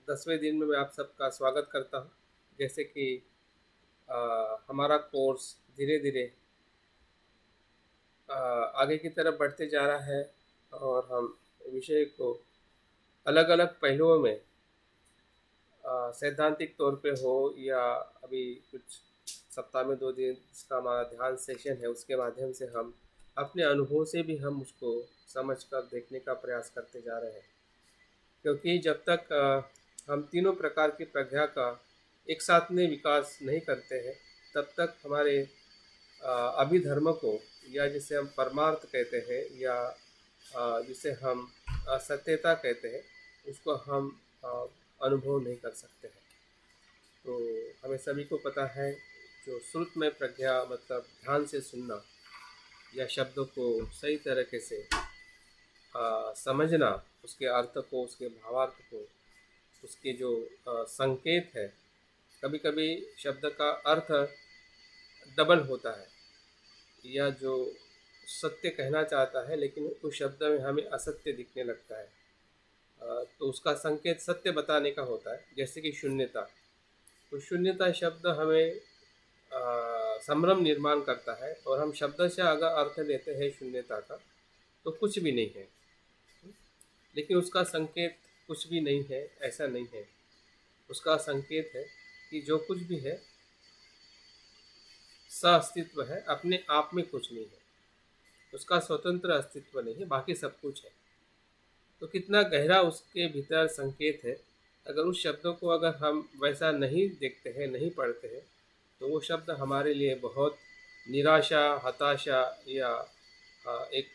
10वें दिन में मैं आप सबका स्वागत करता हूँ। जैसे कि हमारा कोर्स धीरे धीरे आगे की तरफ बढ़ते जा रहा है और हम विषय को अलग अलग पहलुओं में सैद्धांतिक तौर पे हो या अभी कुछ सप्ताह में 2 दिन इसका हमारा ध्यान सेशन है, उसके माध्यम से हम अपने अनुभव से भी हम उसको समझ कर देखने का प्रयास करते जा रहे हैं। क्योंकि जब तक हम तीनों प्रकार की प्रज्ञा का एक साथ में विकास नहीं करते हैं, तब तक हमारे अभिधर्म को, या जिसे हम परमार्थ कहते हैं, या जिसे हम सत्यता कहते हैं, उसको हम अनुभव नहीं कर सकते हैं। तो हमें सभी को पता है, जो श्रुत में प्रज्ञा मतलब ध्यान से सुनना या शब्दों को सही तरीके से समझना, उसके अर्थ को, उसके भावार्थ को, उसके जो संकेत है। कभी कभी शब्द का अर्थ डबल होता है, या जो सत्य कहना चाहता है लेकिन उस शब्द में हमें असत्य दिखने लगता है। तो उसका संकेत सत्य बताने का होता है। जैसे कि शून्यता, तो शून्यता शब्द हमें संभ्रम निर्माण करता है, और हम शब्द से अगर अर्थ लेते हैं शून्यता का, तो कुछ भी नहीं है। लेकिन उसका संकेत कुछ भी नहीं है, ऐसा नहीं है। उसका संकेत है कि जो कुछ भी है अस्तित्व है, अपने आप में कुछ नहीं है, उसका स्वतंत्र अस्तित्व नहीं है, बाकी सब कुछ है। तो कितना गहरा उसके भीतर संकेत है। अगर उस शब्दों को अगर हम वैसा नहीं देखते हैं, नहीं पढ़ते हैं, तो वो शब्द हमारे लिए बहुत निराशा, हताशा या एक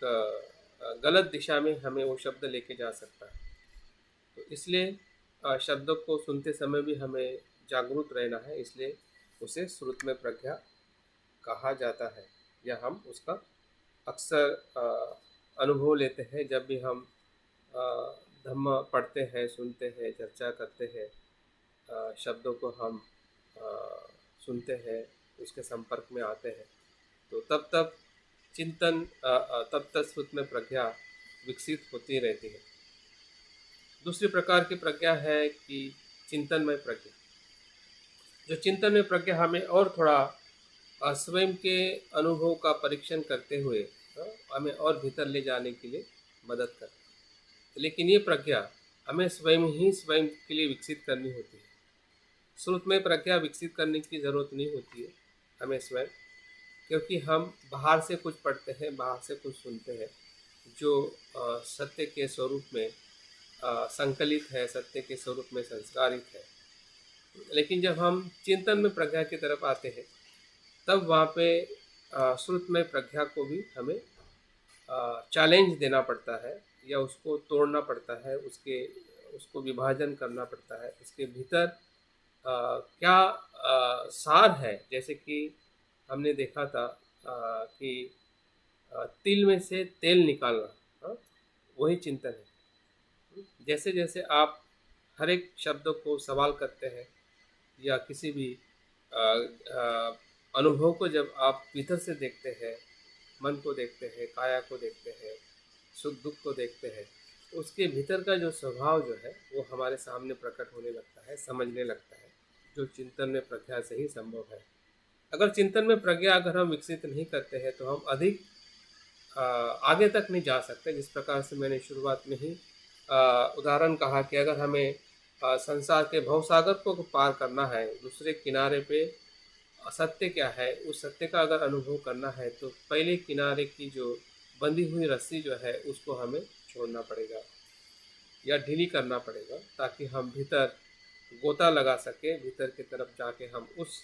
गलत दिशा में हमें वो शब्द लेके जा सकता है। तो इसलिए शब्दों को सुनते समय भी हमें जागरूक रहना है। इसलिए उसे श्रुत में प्रज्ञा कहा जाता है, या हम उसका अक्सर अनुभव लेते हैं जब भी हम धम्म पढ़ते हैं, सुनते हैं, चर्चा करते हैं, शब्दों को हम अ, सुनते हैं, उसके संपर्क में आते हैं। तो तब तब चिंतन तब तक श्रुत में प्रज्ञा विकसित होती रहती है। दूसरी प्रकार की प्रज्ञा है कि चिंतन में प्रज्ञा। जो चिंतन में प्रज्ञा हमें और थोड़ा स्वयं के अनुभव का परीक्षण करते हुए हमें और भीतर ले जाने के लिए मदद करती है। लेकिन ये प्रज्ञा हमें स्वयं ही स्वयं के लिए विकसित करनी होती है। श्रुत में प्रज्ञा विकसित करने की ज़रूरत नहीं होती है हमें स्वयं, क्योंकि हम बाहर से कुछ पढ़ते हैं, बाहर से कुछ सुनते हैं, जो सत्य के स्वरूप में संकलित है, सत्य के स्वरूप में संस्कारित है। लेकिन जब हम चिंतन में प्रज्ञा की तरफ आते हैं, तब वहाँ पे श्रुत में प्रज्ञा को भी हमें चैलेंज देना पड़ता है, या उसको तोड़ना पड़ता है, उसको विभाजन करना पड़ता है। उसके भीतर क्या सार है। जैसे कि हमने देखा था कि तिल में से तेल निकालना, वही चिंतन है। जैसे जैसे आप हर एक शब्द को सवाल करते हैं, या किसी भी अ, अ, अनुभव को जब आप भीतर से देखते हैं, मन को देखते हैं, काया को देखते हैं, सुख दुख को देखते हैं, तो उसके भीतर का जो स्वभाव जो है वो हमारे सामने प्रकट होने लगता है, समझने लगता है, जो चिंतन में प्रज्ञा से ही संभव है। अगर चिंतन में प्रज्ञा अगर हम विकसित नहीं करते हैं, तो हम अधिक आगे तक नहीं जा सकते। जिस प्रकार से मैंने शुरुआत में ही उदाहरण कहा कि अगर हमें संसार के भवसागर को पार करना है, दूसरे किनारे पे सत्य क्या है, उस सत्य का अगर अनुभव करना है, तो पहले किनारे की जो बंधी हुई रस्सी जो है उसको हमें छोड़ना पड़ेगा या ढीली करना पड़ेगा, ताकि हम भीतर गोता लगा सके, भीतर की तरफ जाके हम उस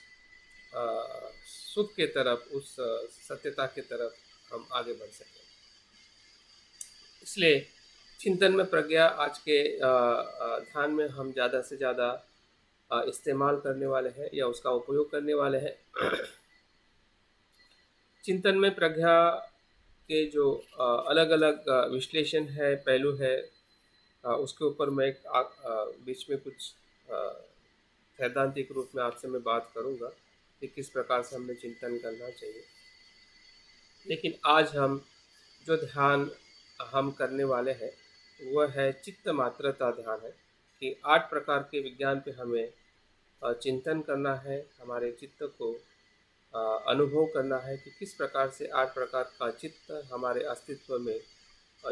सुख के तरफ, उस सत्यता की तरफ हम आगे बढ़ सकें। इसलिए चिंतन में प्रज्ञा आज के ध्यान में हम ज़्यादा से ज़्यादा इस्तेमाल करने वाले हैं, या उसका उपयोग करने वाले हैं। चिंतन में प्रज्ञा के जो अलग अलग विश्लेषण है, पहलू है, उसके ऊपर मैं बीच में कुछ सैद्धांतिक रूप में आपसे मैं बात करूंगा कि किस प्रकार से हमें चिंतन करना चाहिए। लेकिन आज हम जो ध्यान हम करने वाले हैं, वह है चित्त मात्रता ध्यान है। कि 8 प्रकार के विज्ञान पे हमें चिंतन करना है, हमारे चित्त को अनुभव करना है कि किस प्रकार से 8 प्रकार का चित्त हमारे अस्तित्व में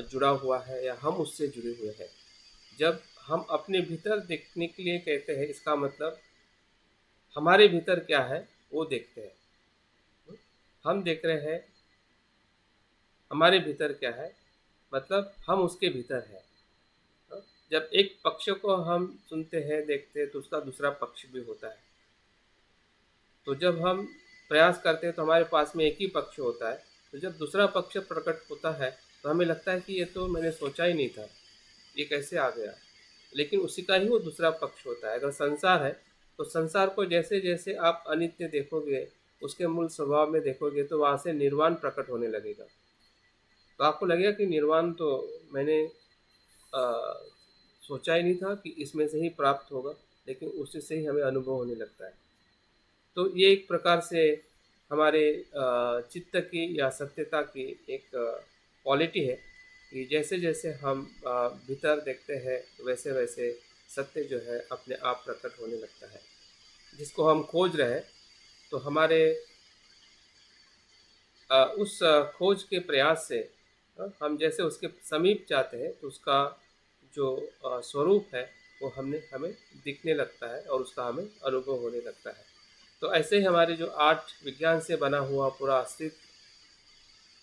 जुड़ा हुआ है या हम उससे जुड़े हुए हैं। जब हम अपने भीतर देखने के लिए कहते हैं, इसका मतलब हमारे भीतर क्या है वो देखते हैं। हम देख रहे हैं हमारे भीतर क्या है, मतलब हम उसके भीतर हैं। जब एक पक्ष को हम सुनते हैं, देखते हैं, तो उसका दूसरा पक्ष भी होता है। तो जब हम प्रयास करते हैं तो हमारे पास में एक ही पक्ष होता है। तो जब दूसरा पक्ष प्रकट होता है तो हमें लगता है कि ये तो मैंने सोचा ही नहीं था, ये कैसे आ गया। लेकिन उसी का ही वो दूसरा पक्ष होता है। अगर संसार है तो संसार को जैसे जैसे आप अनित्य देखोगे, उसके मूल स्वभाव में देखोगे, तो वहाँ से निर्वाण प्रकट होने लगेगा। तो आपको लगेगा कि निर्वाण तो मैंने सोचा ही नहीं था कि इसमें से ही प्राप्त होगा, लेकिन उसी से ही हमें अनुभव होने लगता है। तो ये एक प्रकार से हमारे चित्त की या सत्यता की एक क्वालिटी है कि जैसे जैसे हम भीतर देखते हैं वैसे वैसे सत्य जो है अपने आप प्रकट होने लगता है, जिसको हम खोज रहे हैं। तो हमारे उस खोज के प्रयास से हम जैसे उसके समीप जाते हैं तो उसका जो स्वरूप है वो हमें दिखने लगता है और उसका हमें अनुभव होने लगता है। तो ऐसे ही हमारे जो 8 विज्ञान से बना हुआ पूरा अस्तित्व,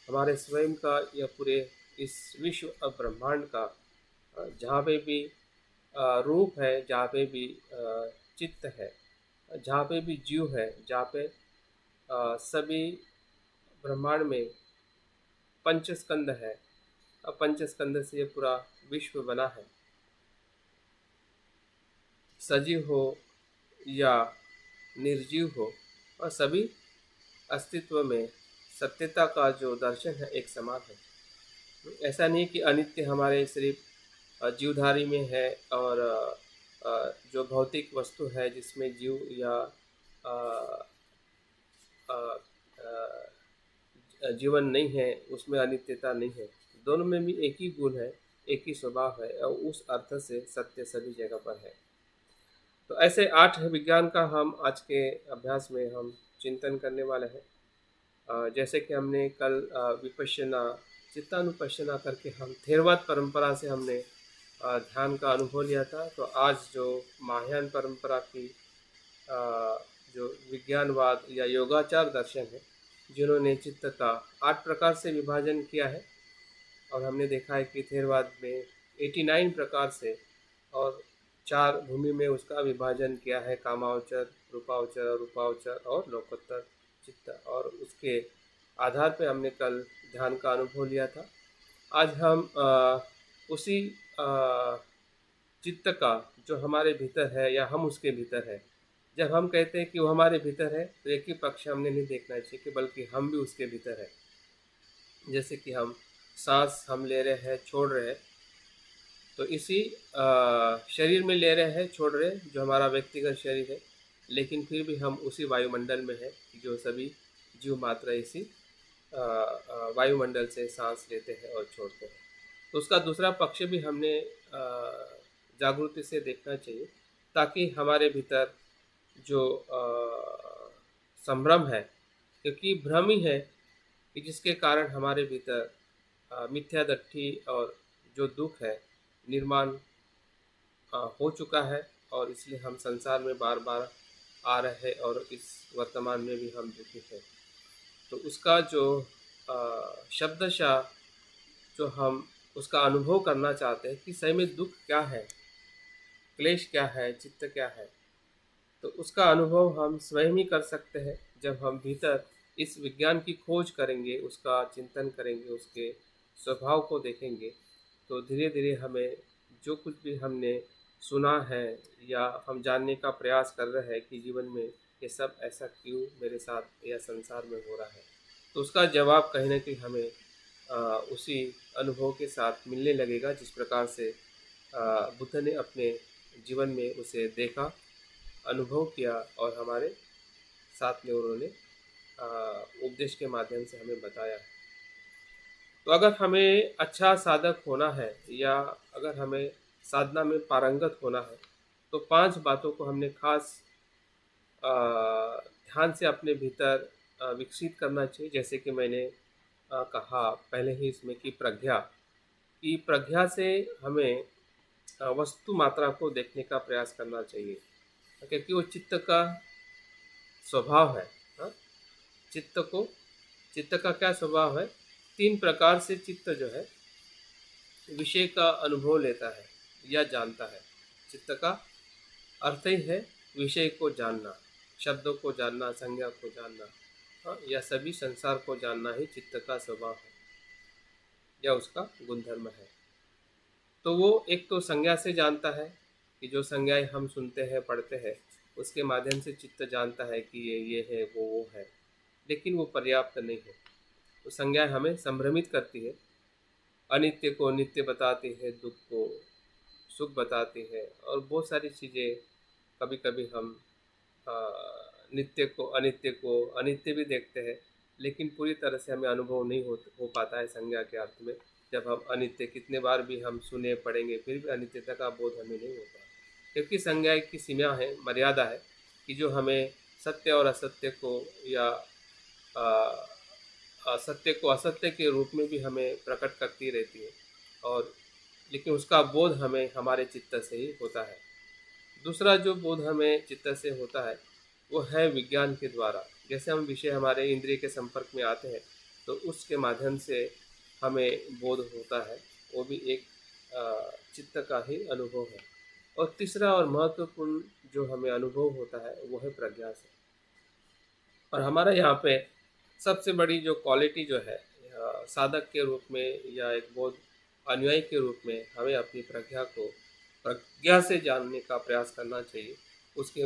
हमारे स्वयं का या पूरे इस विश्व और ब्रह्मांड का जहाँ पे भी रूप है, जहाँ पे भी चित्त है, जहाँ पे भी जीव है, जहाँ पे सभी ब्रह्मांड में पंचस्कंद है, पंचस्कंद से ये पूरा विश्व बना है। सजीव हो या निर्जीव हो, और सभी अस्तित्व में सत्यता का जो दर्शन है एक समान है। ऐसा नहीं कि अनित्य हमारे सिर्फ जीवधारी में है और जो भौतिक वस्तु है जिसमें जीव या अ, अ, जीवन नहीं है उसमें अनित्यता नहीं है। दोनों में भी एक ही गुण है, एक ही स्वभाव है, और उस अर्थ से सत्य सभी जगह पर है। तो ऐसे 8 विज्ञान का हम आज के अभ्यास में हम चिंतन करने वाले हैं। जैसे कि हमने कल विपश्यना चित्तानुपश्यना करके हम थेरवाद परंपरा से हमने ध्यान का अनुभव लिया था। तो आज जो महायान परंपरा की जो विज्ञानवाद या योगाचार दर्शन है, जिन्होंने चित्त का 8 प्रकार से विभाजन किया है, और हमने देखा है कि थेरवाद में 89 प्रकार से और 4 भूमि में उसका विभाजन किया है, कामावचर, रूपावचर, रूपावचर और लोकोत्तर चित्त। और उसके आधार पे हमने कल ध्यान का अनुभव लिया था। आज हम उसी चित्त का जो हमारे भीतर है या हम उसके भीतर है, जब हम कहते हैं कि वो हमारे भीतर है तो एक ही पक्ष हमने नहीं देखना चाहिए कि बल्कि हम भी उसके भीतर है। जैसे कि हम सांस हम ले रहे हैं, छोड़ रहे हैं, तो इसी शरीर में ले रहे हैं, छोड़ रहे हैं, जो हमारा व्यक्तिगत शरीर है, लेकिन फिर भी हम उसी वायुमंडल में है जो सभी जीव मात्र इसी वायुमंडल से सांस लेते हैं और छोड़ते हैं। तो उसका दूसरा पक्ष भी हमने जागृति से देखना चाहिए, ताकि हमारे भीतर जो संभ्रम है, क्योंकि भ्रम ही है कि जिसके कारण हमारे भीतर मिथ्या दृष्टि और जो दुख है निर्माण हो चुका है, और इसलिए हम संसार में बार बार आ रहे हैं और इस वर्तमान में भी हम दुखी हैं। तो उसका जो शब्दशः जो हम उसका अनुभव करना चाहते हैं कि सही में दुख क्या है, क्लेश क्या है, चित्त क्या है, तो उसका अनुभव हम स्वयं ही कर सकते हैं जब हम भीतर इस विज्ञान की खोज करेंगे, उसका चिंतन करेंगे, उसके स्वभाव को देखेंगे। तो धीरे धीरे हमें जो कुछ भी हमने सुना है या हम जानने का प्रयास कर रहे हैं कि जीवन में ये सब ऐसा क्यों मेरे साथ या संसार में हो रहा है, तो उसका जवाब कहीं ना कहीं हमें उसी अनुभव के साथ मिलने लगेगा जिस प्रकार से बुद्ध ने अपने जीवन में उसे देखा, अनुभव किया और हमारे साथ में उन्होंने उपदेश के माध्यम से हमें बताया। तो अगर हमें अच्छा साधक होना है या अगर हमें साधना में पारंगत होना है तो 5 बातों को हमने खास ध्यान से अपने भीतर विकसित करना चाहिए। जैसे कि मैंने कहा पहले ही इसमें कि प्रज्ञा से हमें वस्तु मात्रा को देखने का प्रयास करना चाहिए, क्योंकि वो चित्त का स्वभाव है। हाँ? चित्त को चित्त का क्या स्वभाव है? 3 प्रकार से चित्त जो है विषय का अनुभव लेता है या जानता है। चित्त का अर्थ ही है विषय को जानना, शब्दों को जानना, संज्ञा को जानना। हाँ, या सभी संसार को जानना ही चित्त का स्वभाव है या उसका गुणधर्म है। तो वो एक तो संज्ञा से जानता है कि जो संज्ञाएं हम सुनते हैं, पढ़ते हैं, उसके माध्यम से चित्त जानता है कि ये है, वो है। लेकिन वो पर्याप्त नहीं है। वो संज्ञाएं हमें संभ्रमित करती है, अनित्य को नित्य बताती है, दुख को सुख बताती है, और बहुत सारी चीज़ें। कभी कभी हम अ, नित्य को अनित्य भी देखते हैं, लेकिन पूरी तरह से हमें अनुभव नहीं हो पाता है संज्ञा के अर्थ में। जब हम अनित्य कितने बार भी हम सुने पढ़ेंगे, फिर भी अनित्यता का बोध हमें नहीं होता है, क्योंकि संज्ञा की सीमा है, मर्यादा है, कि जो हमें सत्य और असत्य को या अ, सत्य को असत्य के रूप में भी हमें प्रकट करती रहती है। और लेकिन उसका बोध हमें हमारे चित्त से ही होता है। दूसरा जो बोध हमें चित्त से होता है वो है विज्ञान के द्वारा। जैसे हम विषय हमारे इंद्रिय के संपर्क में आते हैं तो उसके माध्यम से हमें बोध होता है, वो भी एक चित्त का ही अनुभव है। और तीसरा और महत्वपूर्ण जो हमें अनुभव होता है वो है प्रज्ञा से। और हमारा यहाँ पे सबसे बड़ी जो क्वालिटी जो है साधक के रूप में या एक बौद्ध अनुयायी के रूप में हमें अपनी प्रज्ञा से जानने का प्रयास करना चाहिए। उसके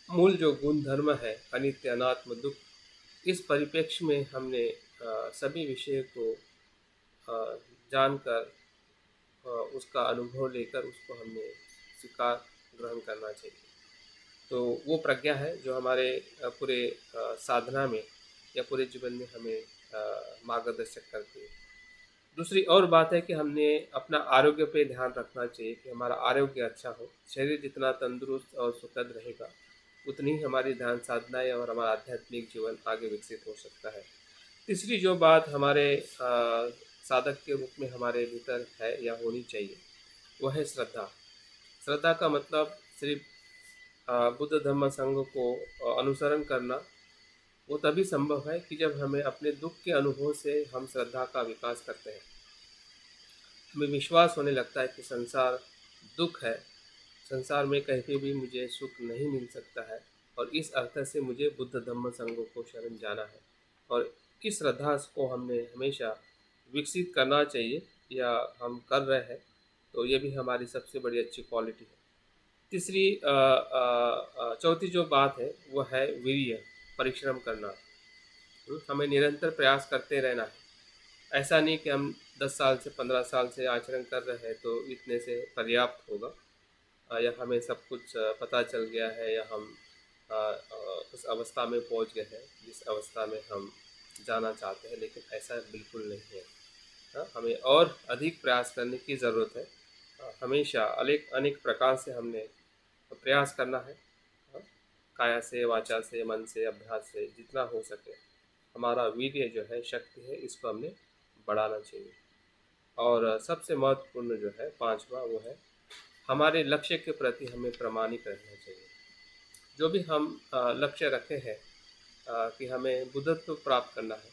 मूल जो गुण धर्म है अनित्य, अनात्म, दुख, इस परिप्रेक्ष्य में हमने सभी विषय को जानकर उसका अनुभव लेकर उसको हमने स्वीकार ग्रहण करना चाहिए। तो वो प्रज्ञा है जो हमारे पूरे साधना में या पूरे जीवन में हमें मार्गदर्शक करती है। दूसरी और बात है कि हमने अपना आरोग्य पे ध्यान रखना चाहिए कि हमारा आरोग्य अच्छा हो। शरीर जितना तंदुरुस्त और सुखद रहेगा उतनी ही हमारी ध्यान साधनाएं और हमारा आध्यात्मिक जीवन आगे विकसित हो सकता है। तीसरी जो बात हमारे साधक के रूप में हमारे भीतर है या होनी चाहिए वो है श्रद्धा। श्रद्धा का मतलब सिर्फ बुद्ध धम्म संघ को अनुसरण करना वो तभी संभव है कि जब हमें अपने दुख के अनुभव से हम श्रद्धा का विकास करते हैं। हमें विश्वास होने लगता है कि संसार दुख है, संसार में कहीं पे भी मुझे सुख नहीं मिल सकता है, और इस अर्थ से मुझे बुद्ध धम्म संघ को शरण जाना है। और इस श्रद्धा को हमने हमेशा विकसित करना चाहिए या हम कर रहे हैं, तो ये भी हमारी सबसे बड़ी अच्छी क्वालिटी है। तीसरी चौथी जो बात है वो है वीर्य, परिश्रम करना। हमें निरंतर प्रयास करते रहना है। ऐसा नहीं कि हम 10 साल से 15 साल से आचरण कर रहे हैं तो इतने से पर्याप्त होगा, या हमें सब कुछ पता चल गया है, या हम उस अवस्था में पहुंच गए हैं जिस अवस्था में हम जाना चाहते हैं, लेकिन ऐसा बिल्कुल नहीं है। हाँ, हमें और अधिक प्रयास करने की ज़रूरत है। हमेशा अनेक अनेक प्रकार से हमने प्रयास करना है। हाँ, काया से, वाचा से, मन से, अभ्यास से, जितना हो सके हमारा वीर्य जो है, शक्ति है, इसको हमने बढ़ाना चाहिए। और सबसे महत्वपूर्ण जो है पांचवा वो है हमारे लक्ष्य के प्रति हमें प्रामाणिक रहना चाहिए। जो भी हम लक्ष्य रखे हैं कि हमें बुद्धत्व प्राप्त करना है,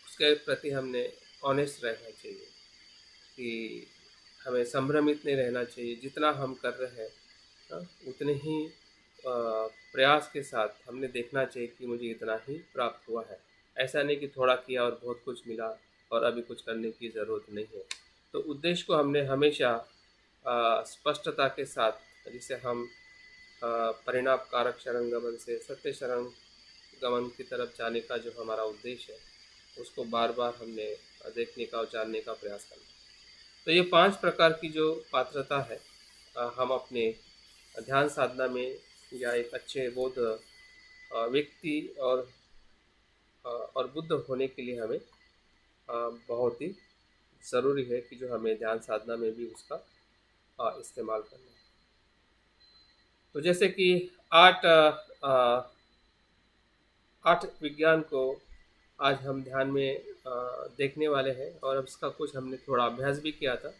उसके प्रति हमने ऑनेस्ट रहना चाहिए, कि हमें संभ्रमित नहीं रहना चाहिए। जितना हम कर रहे हैं उतने ही प्रयास के साथ हमने देखना चाहिए कि मुझे इतना ही प्राप्त हुआ है। ऐसा नहीं कि थोड़ा किया और बहुत कुछ मिला और अभी कुछ करने की ज़रूरत नहीं है। तो उद्देश्य को हमने हमेशा स्पष्टता के साथ, जिसे हम परिणाम कारक शरण गमन से सत्य शरण गमन की तरफ जाने का जो हमारा उद्देश्य है, उसको बार बार हमने देखने का और जानने का प्रयास करना। तो ये 5 प्रकार की जो पात्रता है हम अपने ध्यान साधना में या एक अच्छे बौद्ध व्यक्ति और बुद्ध होने के लिए हमें बहुत ही ज़रूरी है कि जो हमें ध्यान साधना में भी उसका इस्तेमाल करना है। तो जैसे कि आठ आठ विज्ञान को आज हम ध्यान में देखने वाले हैं, और उसका कुछ हमने थोड़ा अभ्यास भी किया था,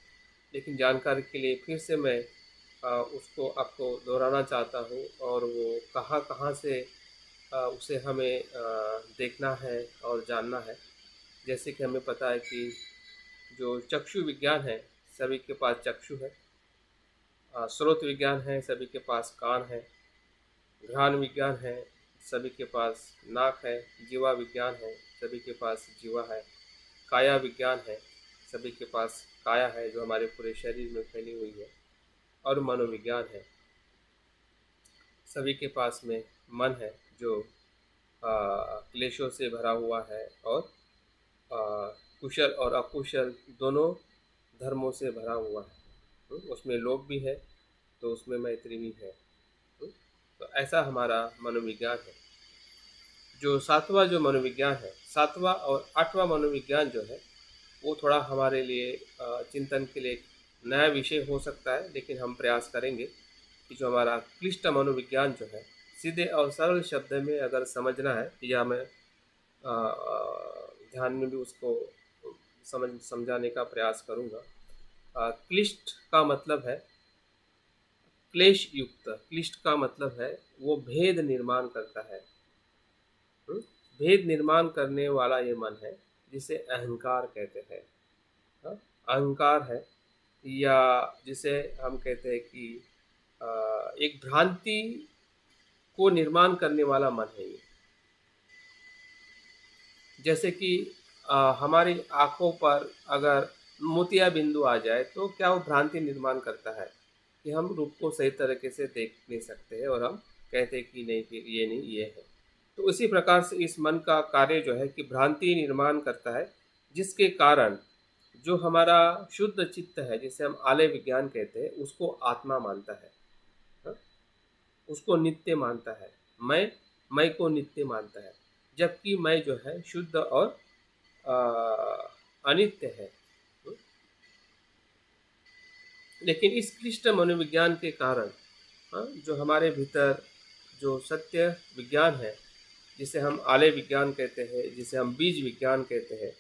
लेकिन जानकारी के लिए फिर से मैं उसको आपको दोहराना चाहता हूँ, और वो कहाँ कहाँ से उसे हमें देखना है और जानना है। जैसे कि हमें पता है कि जो चक्षु विज्ञान है, सभी के पास चक्षु है। स्रोत विज्ञान है, सभी के पास कान है। घ्राण विज्ञान है, सभी के पास नाक है। जीवा विज्ञान है, सभी के पास जीवा है। काया विज्ञान है, सभी के पास काया है, जो हमारे पूरे शरीर में फैली हुई है। और मनोविज्ञान है, सभी के पास में मन है, जो क्लेशों से भरा हुआ है, और कुशल और अकुशल दोनों धर्मों से भरा हुआ है। उसमें लोभ भी है, तो उसमें मैत्री भी है। तो ऐसा हमारा मनोविज्ञान है। जो सातवां जो मनोविज्ञान है, सातवां और आठवां मनोविज्ञान जो है, वो थोड़ा हमारे लिए चिंतन के लिए एक नया विषय हो सकता है, लेकिन हम प्रयास करेंगे कि जो हमारा क्लिष्ट मनोविज्ञान जो है, सीधे और सरल शब्द में अगर समझना है, या मैं ध्यान में भी उसको समझाने का प्रयास करूँगा। क्लिष्ट का मतलब है क्लेश युक्त। क्लिष्ट का मतलब है वो भेद निर्माण करता है। भेद निर्माण करने वाला ये मन है, जिसे अहंकार कहते हैं। अहंकार है, या जिसे हम कहते हैं कि एक भ्रांति को निर्माण करने वाला मन है ये। जैसे कि हमारी आँखों पर अगर मोतिया बिंदु आ जाए, तो क्या वो भ्रांति निर्माण करता है कि हम रूप को सही तरीके से देख नहीं सकते हैं, और हम कहते हैं कि नहीं, कि ये नहीं, ये है। तो उसी प्रकार से इस मन का कार्य जो है कि भ्रांति निर्माण करता है, जिसके कारण जो हमारा शुद्ध चित्त है, जिसे हम आलय विज्ञान कहते हैं, उसको आत्मा मानता है। हाँ? उसको नित्य मानता है। मैं को नित्य मानता है, जबकि मैं जो है शुद्ध और अनित्य है। लेकिन इस क्लिष्ट मनोविज्ञान के कारण जो हमारे भीतर जो सत्य विज्ञान है, जिसे हम आलय विज्ञान कहते हैं, जिसे हम बीज विज्ञान कहते हैं,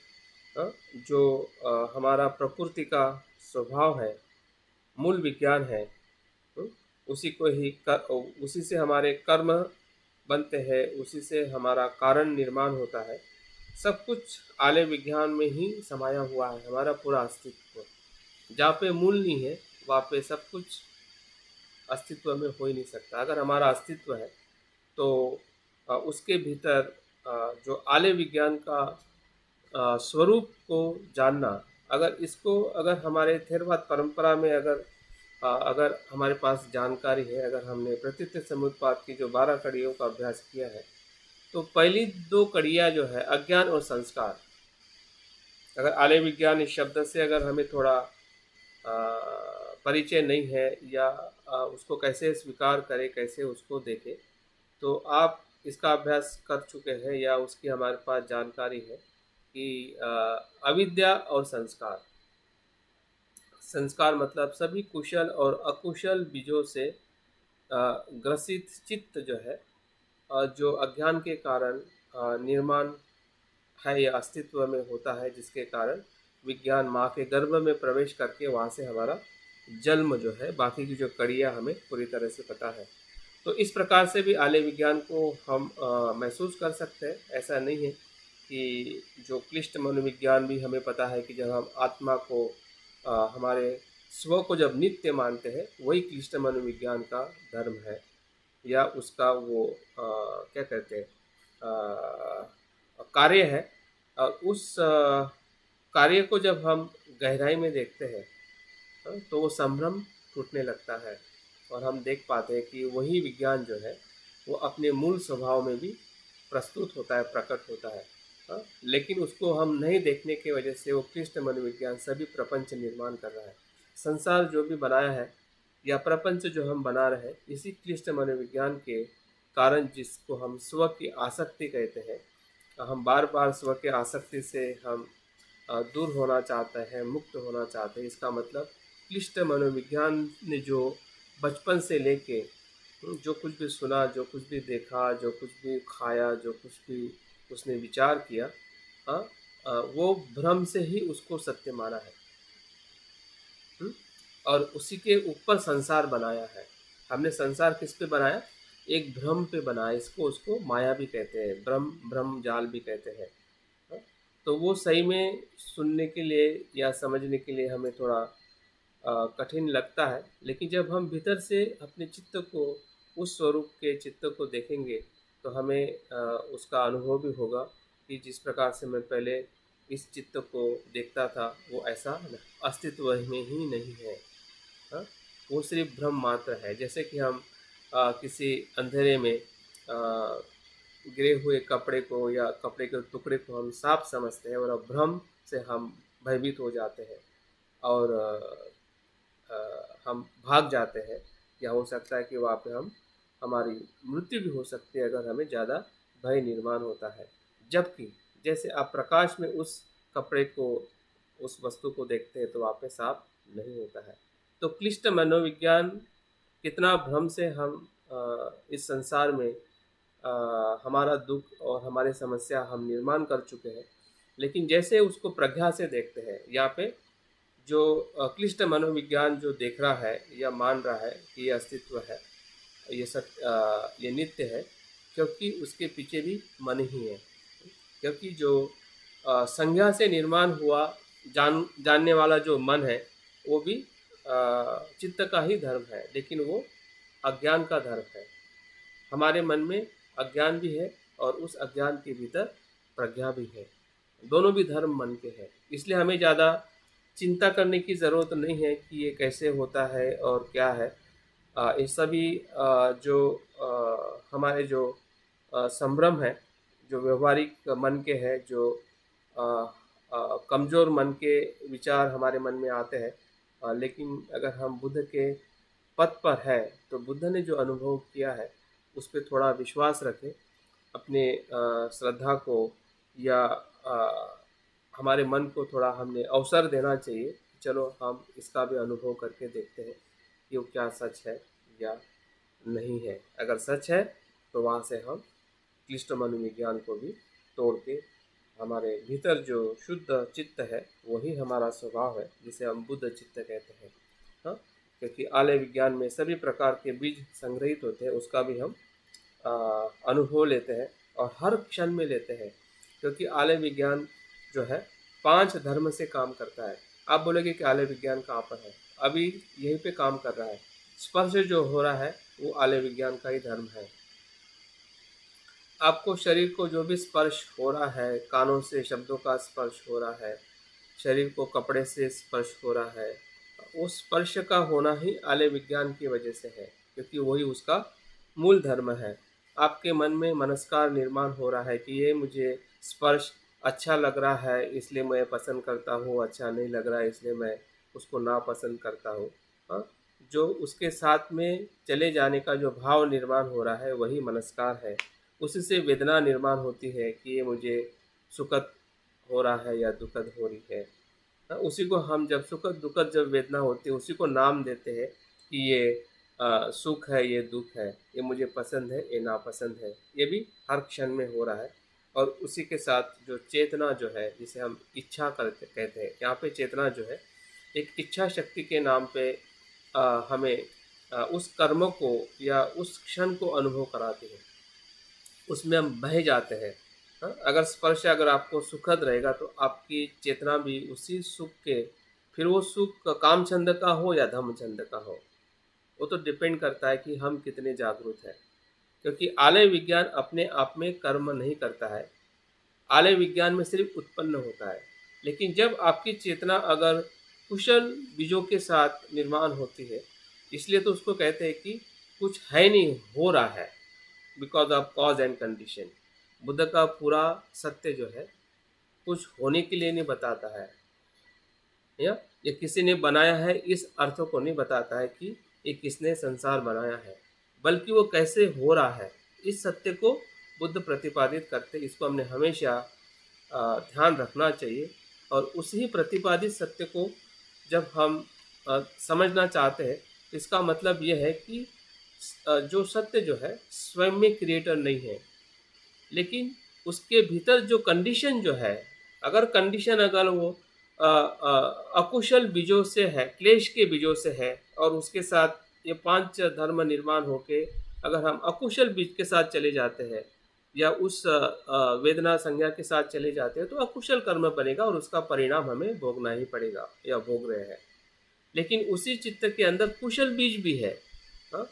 जो हमारा प्रकृति का स्वभाव है, मूल विज्ञान है, उसी को ही उसी से हमारे कर्म बनते हैं, उसी से हमारा कारण निर्माण होता है। सब कुछ आलय विज्ञान में ही समाया हुआ है, हमारा पूरा अस्तित्व। जहाँ पे मूल नहीं है, वहाँ पे सब कुछ अस्तित्व में हो ही नहीं सकता। अगर हमारा अस्तित्व है, तो उसके भीतर जो आलय विज्ञान का स्वरूप को जानना, अगर हमारे थेरवाद परंपरा में अगर हमारे पास जानकारी है, अगर हमने प्रतीत समुत्पाद की जो 12 कड़ियों का अभ्यास किया है, तो पहली 2 कड़ियाँ जो है अज्ञान और संस्कार। अगर आलय विज्ञान इस शब्द से अगर हमें थोड़ा परिचय नहीं है, या उसको कैसे स्वीकार करें, कैसे उसको देखें, तो आप इसका अभ्यास कर चुके हैं, या उसकी हमारे पास जानकारी है कि अविद्या और संस्कार। संस्कार मतलब सभी कुशल और अकुशल बीजों से ग्रसित चित्त जो है, जो अज्ञान के कारण निर्माण है या अस्तित्व में होता है, जिसके कारण विज्ञान माँ के गर्भ में प्रवेश करके वहाँ से हमारा जन्म जो है, बाकी की जो कड़ियाँ हमें पूरी तरह से पता है। तो इस प्रकार से भी आलय विज्ञान को हम महसूस कर सकते हैं। ऐसा नहीं है कि जो क्लिष्ट मनोविज्ञान भी हमें पता है कि जब हम आत्मा को हमारे स्व को जब नित्य मानते हैं, वही क्लिष्ट मनोविज्ञान का धर्म है, या उसका वो क्या कहते हैं कार्य है। और उस कार्य को जब हम गहराई में देखते हैं, तो वो संभ्रम टूटने लगता है, और हम देख पाते हैं कि वही विज्ञान जो है, वो अपने मूल स्वभाव में भी प्रस्तुत होता है, प्रकट होता है। लेकिन उसको हम नहीं देखने की वजह से वो क्लिष्ट मनोविज्ञान सभी प्रपंच निर्माण कर रहा है। संसार जो भी बनाया है, या प्रपंच जो हम बना रहे हैं, इसी क्लिष्ट मनोविज्ञान के कारण, जिसको हम स्व की आसक्ति कहते हैं। हम बार बार स्व के आसक्ति से हम दूर होना चाहते हैं, मुक्त होना चाहते हैं। इसका मतलब क्लिष्ट मनोविज्ञान ने जो बचपन से लेके जो कुछ भी सुना, जो कुछ भी देखा, जो कुछ भी खाया, जो कुछ भी उसने विचार किया, हाँ, वो भ्रम से ही उसको सत्य माना है। हुँ? और उसी के ऊपर संसार बनाया है। हमने संसार किस पे बनाया? एक भ्रम पे बनाया। इसको उसको माया भी कहते हैं, भ्रम जाल भी कहते हैं। हाँ? तो वो सही में सुनने के लिए या समझने के लिए हमें थोड़ा कठिन लगता है, लेकिन जब हम भीतर से अपने चित्त को, उस स्वरूप के चित्त को देखेंगे, तो हमें उसका अनुभव भी होगा कि जिस प्रकार से मैं पहले इस चित्त को देखता था, वो ऐसा अस्तित्व में ही नहीं है। हाँ? वो सिर्फ भ्रम मात्र है। जैसे कि हम किसी अंधेरे में गिरे हुए कपड़े को या कपड़े के टुकड़े को हम साफ समझते हैं, और अब भ्रम से हम भयभीत हो जाते हैं और हम भाग जाते हैं, या हो सकता है कि वहाँ पे हमारी मृत्यु भी हो सकती है अगर हमें ज़्यादा भय निर्माण होता है। जबकि जैसे आप प्रकाश में उस कपड़े को, उस वस्तु को देखते हैं, तो वहाँ पे साफ नहीं होता है। तो क्लिष्ट मनोविज्ञान कितना भ्रम से हम इस संसार में हमारा दुख और हमारी समस्या हम निर्माण कर चुके हैं, लेकिन जैसे उसको प्रज्ञा से देखते हैं, यहाँ पे जो क्लिष्ट मनोविज्ञान जो देख रहा है या मान रहा है कि ये अस्तित्व है, ये नित्य है, क्योंकि उसके पीछे भी मन ही है। क्योंकि जो संज्ञा से निर्माण हुआ जानने वाला जो मन है, वो भी चित्त का ही धर्म है, लेकिन वो अज्ञान का धर्म है। हमारे मन में अज्ञान भी है और उस अज्ञान के भीतर प्रज्ञा भी है। दोनों भी धर्म मन के हैं। इसलिए हमें ज़्यादा चिंता करने की ज़रूरत नहीं है कि ये कैसे होता है और क्या है। ये सभी जो हमारे जो संभ्रम है, जो व्यवहारिक मन के हैं, जो कमज़ोर मन के विचार हमारे मन में आते हैं, लेकिन अगर हम बुद्ध के पथ पर है, तो बुद्ध ने जो अनुभव किया है उस पर थोड़ा विश्वास रखें। अपने श्रद्धा को या हमारे मन को थोड़ा हमने अवसर देना चाहिए। चलो हम इसका भी अनुभव करके देखते हैं कि वो क्या सच है या नहीं है। अगर सच है तो वहाँ से हम क्लिष्ट मनोविज्ञान को भी तोड़ के हमारे भीतर जो शुद्ध चित्त है, वही हमारा स्वभाव है, जिसे हम बुद्ध चित्त कहते हैं। हाँ, क्योंकि आलय विज्ञान में सभी प्रकार के बीज संग्रहित होते हैं, उसका भी हम अनुभव लेते हैं और हर क्षण में लेते हैं। क्योंकि आलय विज्ञान जो है 5 धर्म से काम करता है। आप बोलोगे कि आलय विज्ञान कहाँ पर है? अभी यहीं पे काम कर रहा है। स्पर्श जो हो रहा है वो आलय विज्ञान का ही धर्म है। आपको शरीर को जो भी स्पर्श हो रहा है, कानों से शब्दों का स्पर्श हो रहा है, शरीर को कपड़े से स्पर्श हो रहा है, उस स्पर्श का होना ही आलय विज्ञान की वजह से है, क्योंकि वही उसका मूल धर्म है। आपके मन में मनस्कार निर्माण हो रहा है कि ये मुझे स्पर्श अच्छा लग रहा है इसलिए मैं पसंद करता हूँ, अच्छा नहीं लग रहा है इसलिए मैं उसको नापसंद करता हूँ। हाँ, जो उसके साथ में चले जाने का जो भाव निर्माण हो रहा है वही मनस्कार है। उसी से वेदना निर्माण होती है कि ये मुझे सुखद हो रहा है या दुखद हो रही है। उसी को हम जब सुखद दुखद जब वेदना होती है, उसी को नाम देते हैं कि ये सुख है, ये दुख है, ये मुझे पसंद है, ये नापसंद है। ये भी हर क्षण में हो रहा है। और उसी के साथ जो चेतना जो है, जिसे हम इच्छा करते कहते हैं, यहाँ पे चेतना जो है एक इच्छा शक्ति के नाम पे हमें उस कर्म को या उस क्षण को अनुभव कराती है। उसमें हम बह जाते हैं। हाँ, अगर स्पर्श अगर आपको सुखद रहेगा तो आपकी चेतना भी उसी सुख के, फिर वो सुख काम छंद का हो या धम्म छंद का हो, वो तो डिपेंड करता है कि हम कितने जागरूक हैं। क्योंकि आलय विज्ञान अपने आप में कर्म नहीं करता है, आलय विज्ञान में सिर्फ उत्पन्न होता है। लेकिन जब आपकी चेतना अगर कुशल बीजों के साथ निर्माण होती है, इसलिए तो उसको कहते हैं कि कुछ है नहीं, हो रहा है, because of cause and condition. Buddha का पूरा सत्य जो है कुछ होने के लिए नहीं बताता है, या ये किसी ने बनाया है इस अर्थ को नहीं बताता है कि ये किसने संसार बनाया है, बल्कि वो कैसे हो रहा है, इस सत्य को बुद्ध प्रतिपादित करते। इसको हमने हमेशा ध्यान रखना चाहिए। और उसी प्रतिपादित सत्य को जब हम समझना चाहते हैं तो इसका मतलब ये है कि जो सत्य जो है स्वयं में क्रिएटर नहीं है, लेकिन उसके भीतर जो कंडीशन जो है, अगर कंडीशन अगर वो अकुशल बीजों से है, क्लेश के बीजों से है, और उसके साथ ये पांच धर्म निर्माण होके अगर हम अकुशल बीज के साथ चले जाते हैं या उस वेदना संज्ञा के साथ चले जाते हैं तो अकुशल कर्म बनेगा और उसका परिणाम हमें भोगना ही पड़ेगा या भोग रहे हैं। लेकिन उसी चित्त के अंदर कुशल बीज भी है। हाँ,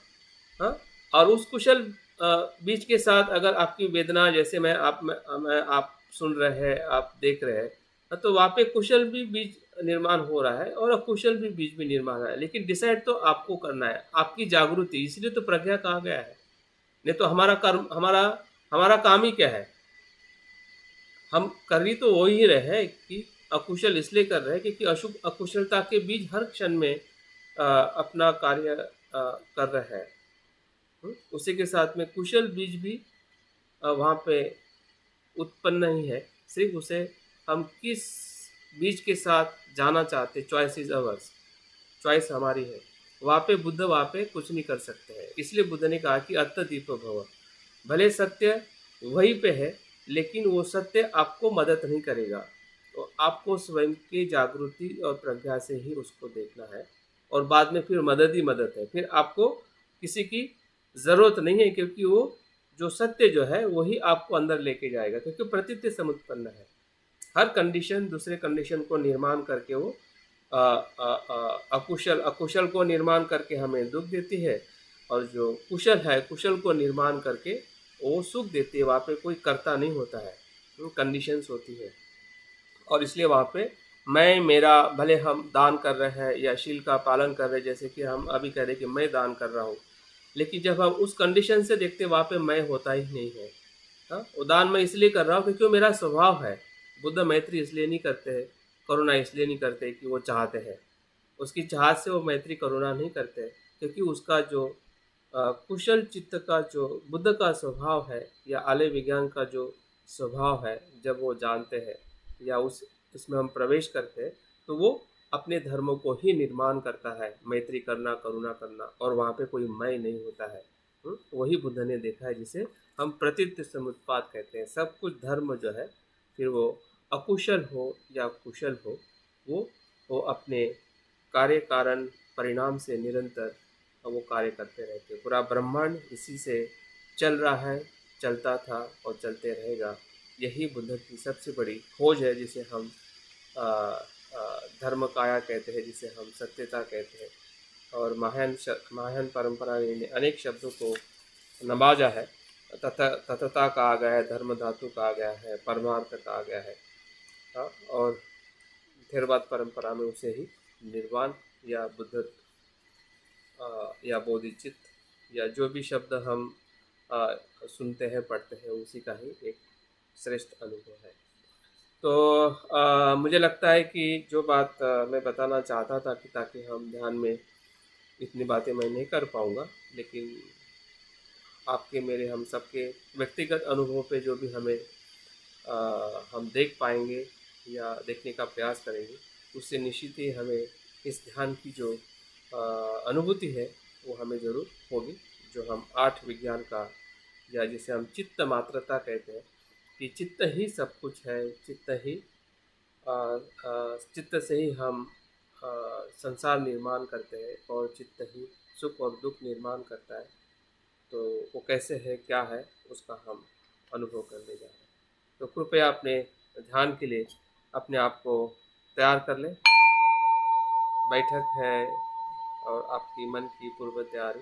हाँ, और उस कुशल बीज के साथ अगर आपकी वेदना, जैसे मैं आप सुन रहे हैं, आप देख रहे हैं, तो वहाँ पे कुशल भी बीज निर्माण हो रहा है और अकुशल भी बीज भी निर्माण हो रहा है, लेकिन डिसाइड तो आपको करना है, आपकी जागृति, इसलिए तो प्रज्ञा कहा गया है। नहीं तो हमारा कर्म, हमारा हमारा काम ही क्या है? हम कर ही तो वो ही रहे हैं कि अकुशल इसलिए कर रहे हैं क्योंकि अशुभ अकुशलता के बीज हर क्षण में अपना कार्य कर रहे हैं। उसी के साथ में कुशल बीज भी वहाँ पे उत्पन्न नहीं है, सिर्फ उसे हम किस बीज के साथ जाना चाहते, चॉइस इज अवर्स, चॉइस हमारी है। वहाँ पे बुद्ध वहाँ पे कुछ नहीं कर सकते हैं, इसलिए बुद्ध ने कहा कि अत्तदीपो भव। भले सत्य वहीं पे है, लेकिन वो सत्य आपको मदद नहीं करेगा, तो आपको स्वयं की जागृति और प्रज्ञा से ही उसको देखना है, और बाद में फिर मदद ही मदद है, फिर आपको किसी की ज़रूरत नहीं है, क्योंकि वो जो सत्य जो है वही आपको अंदर लेके जाएगा, क्योंकि प्रतीत्य समुत्पन्न है। हर कंडीशन दूसरे कंडीशन को निर्माण करके वो अकुशल अकुशल को निर्माण करके हमें दुख देती है, और जो कुशल है कुशल को निर्माण करके वो सुख देती है। वहाँ पे कोई कर्ता नहीं होता है, कंडीशंस होती है। और इसलिए वहाँ पे मैं मेरा, भले हम दान कर रहे हैं या शील का पालन कर रहे हैं, जैसे कि हम अभी कह रहे हैं कि मैं दान कर रहा हूँ, लेकिन जब हम उस कंडीशन से देखते वहाँ पे मैं होता ही नहीं है। हाँ, वो दान मैं इसलिए कर रहा हूँ क्योंकि वो मेरा स्वभाव है। बुद्ध मैत्री इसलिए नहीं करते हैं, करुणा इसलिए नहीं करते कि वो चाहते हैं, उसकी चाहत से वो मैत्री करुणा नहीं करते, क्योंकि उसका जो कुशल चित्त का जो बुद्ध का स्वभाव है या आलय विज्ञान का जो स्वभाव है, जब वो जानते हैं या उसमें हम प्रवेश करते हैं, तो वो अपने धर्मों को ही निर्माण करता है, मैत्री करना, करुणा करना, और वहाँ पे कोई मैं नहीं होता है। वही बुद्ध ने देखा है जिसे हम प्रतीत समुत्पाद कहते हैं। सब कुछ धर्म जो है, फिर वो अकुशल हो या कुशल हो, वो अपने कार्य कारण परिणाम से निरंतर वो कार्य करते रहते हैं। पूरा ब्रह्मांड इसी से चल रहा है, चलता था और चलते रहेगा। यही बुद्ध की सबसे बड़ी खोज है, जिसे हम धर्म काया कहते हैं, जिसे हम सत्यता कहते हैं। और महायान परंपरा ने अनेक शब्दों को नवाजा है। तथता कहा गया है, धर्म धातु कहा गया है, परमार्थ कहा गया है। हाँ, और थेरवाद परंपरा में उसे ही निर्वाण या बुद्ध या बोधिचित्त या जो भी शब्द हम सुनते हैं, पढ़ते हैं, उसी का ही एक श्रेष्ठ अनुभव है। तो मुझे लगता है कि जो बात मैं बताना चाहता था कि ताकि हम ध्यान में इतनी बातें मैं नहीं कर पाऊँगा, लेकिन आपके मेरे हम सबके व्यक्तिगत अनुभव पे जो भी हमें हम देख पाएंगे या देखने का प्रयास करेंगे, उससे निश्चित ही हमें इस ध्यान की जो अनुभूति है वो हमें ज़रूर होगी, जो हम आठ विज्ञान का, या जिसे हम चित्त मात्रता कहते हैं, कि चित्त ही सब कुछ है, चित्त ही चित्त से ही हम संसार निर्माण करते हैं, और चित्त ही सुख और दुख निर्माण करता है। तो वो कैसे है, क्या है, उसका हम अनुभव करने जा रहे हैं। तो कृपया अपने ध्यान के लिए अपने आप को तैयार कर लें। बैठक है और आपकी मन की पूर्व तैयारी।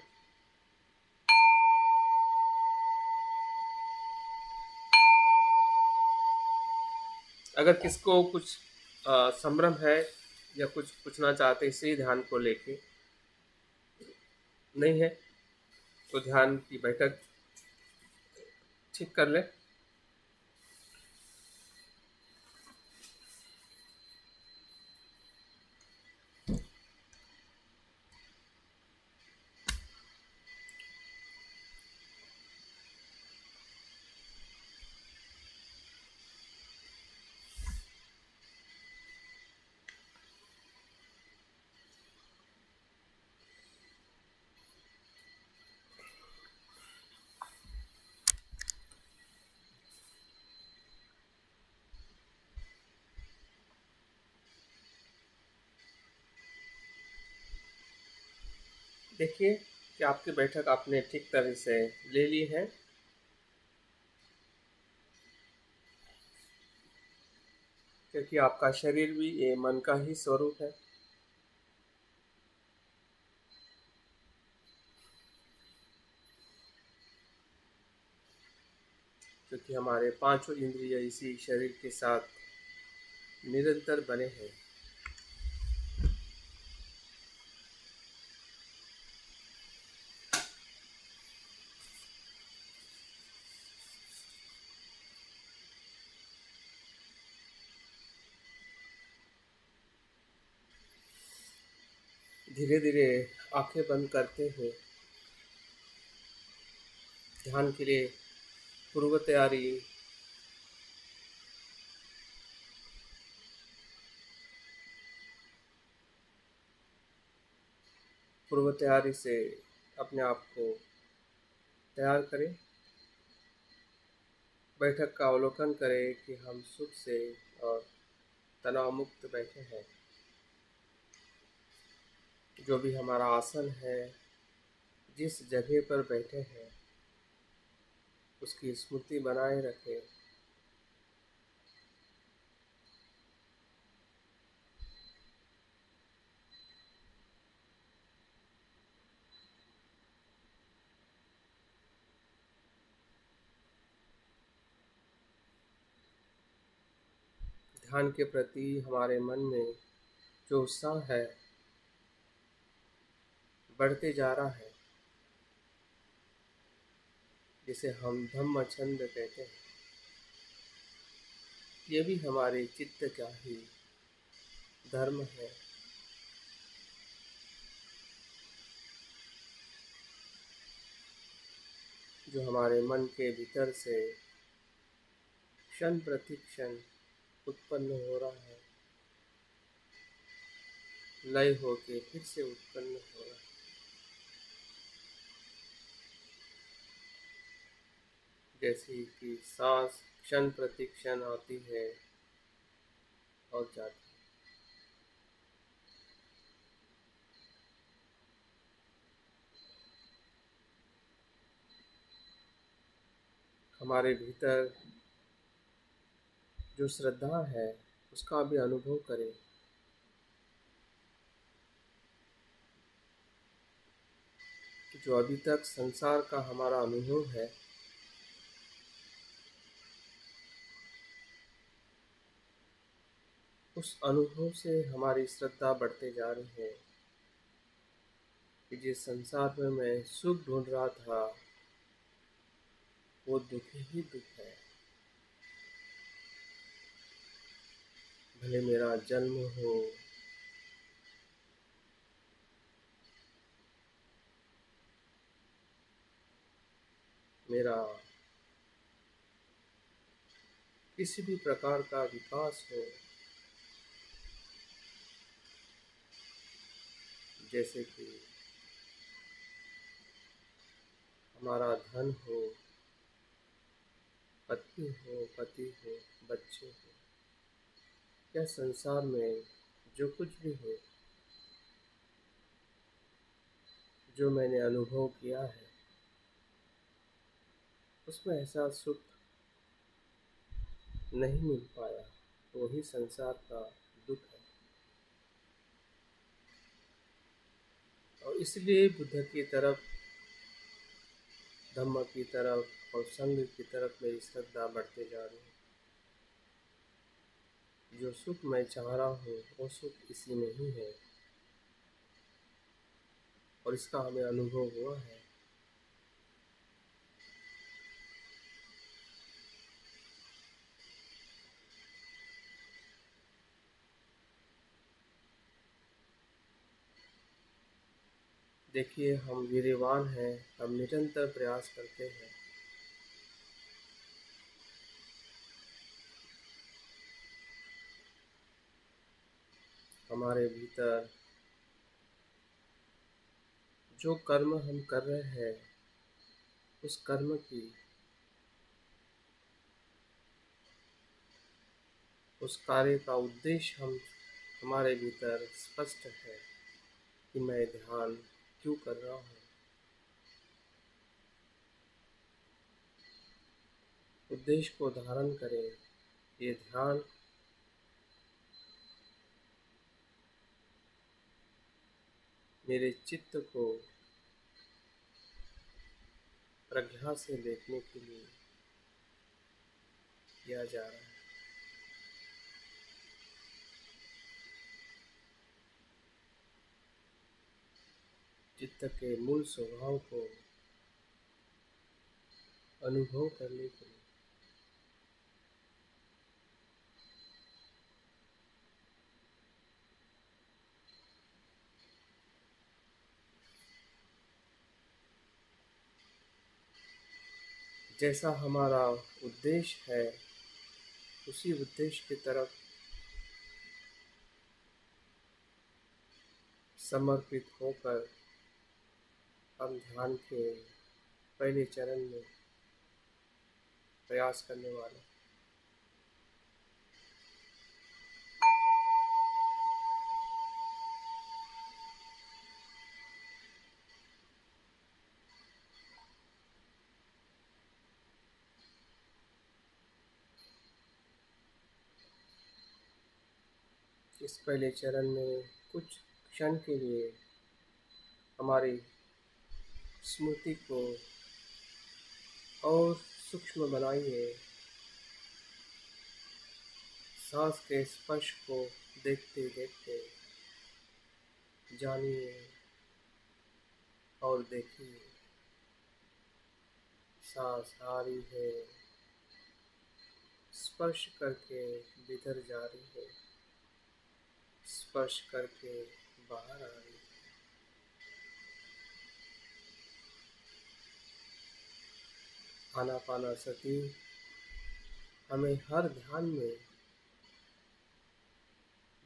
अगर किसको कुछ संभ्रम है या कुछ पूछना चाहते इसी ध्यान को लेके, नहीं है तो ध्यान की बैठक ठीक कर लें। देखिए कि आपकी बैठक आपने ठीक तरह से ले ली है, क्योंकि आपका शरीर भी ये मन का ही स्वरूप है। क्योंकि हमारे पांचों इंद्रिय इसी शरीर के साथ निरंतर बने हैं। धीरे धीरे आंखें बंद करते हुए ध्यान के लिए पूर्व तैयारी पूर्व तैयारी से अपने आप को तैयार करें। बैठक का अवलोकन करें कि हम सुख से और तनाव मुक्त बैठे हैं। जो भी हमारा आसन है, जिस जगह पर बैठे हैं, उसकी स्मृति बनाए रखें। ध्यान के प्रति हमारे मन में जो उत्साह है बढ़ते जा रहा है, जिसे हम धम्म छंद कहते हैं। ये भी हमारे चित्त का ही धर्म है। जो हमारे मन के भीतर से क्षण प्रति क्षण उत्पन्न हो रहा है, लय होके फिर से उत्पन्न हो रहा है। जैसे कि सांस क्षण प्रति क्षण आती है और जाती है। हमारे भीतर जो श्रद्धा है उसका भी अनुभव करें। कि जो अभी तक संसार का हमारा अनुभव है, उस अनुभव से हमारी श्रद्धा बढ़ते जा रही है कि जिस संसार में मैं सुख ढूंढ रहा था वो दुख ही दुख है। भले मेरा जन्म हो, मेरा किसी भी प्रकार का विकास हो, जैसे कि हमारा धन हो, पत्नी हो, पति हो, बच्चे हो, या संसार में जो कुछ भी हो, जो मैंने अनुभव किया है, उसमें ऐसा सुख नहीं मिल पाया, वही संसार का दुख है। और इसलिए बुद्ध की तरफ, धम्म की तरफ और संघ की तरफ मेरी श्रद्धा बढ़ते जा रही है। जो सुख मैं चाह रहा हूँ वो सुख इसी में ही है, और इसका हमें अनुभव हुआ है। देखिए हम वीर्यवान हैं, हम निरंतर प्रयास करते हैं। हमारे भीतर जो कर्म हम कर रहे हैं, उस कर्म की, उस कार्य का उद्देश्य हम हमारे भीतर स्पष्ट है कि मैं ध्यान क्यों कर रहा हूँ। उद्देश्य को धारण करें। ये ध्यान मेरे चित्त को प्रज्ञा से देखने के लिए किया जा रहा है। चित्त के मूल स्वभाव को अनुभव करने के लिए। जैसा हमारा उद्देश्य है उसी उद्देश्य की तरफ समर्पित होकर हम ध्यान के पहले चरण में प्रयास करने वाले। इस पहले चरण में कुछ क्षण के लिए हमारी स्मृति को और सूक्ष्म बनाइए। सांस के स्पर्श को देखते देखते जानिए और देखिए। सांस आ रही है, स्पर्श करके भीतर जा रही है, स्पर्श करके बाहर आ रही है। आनापानसति हमें हर ध्यान में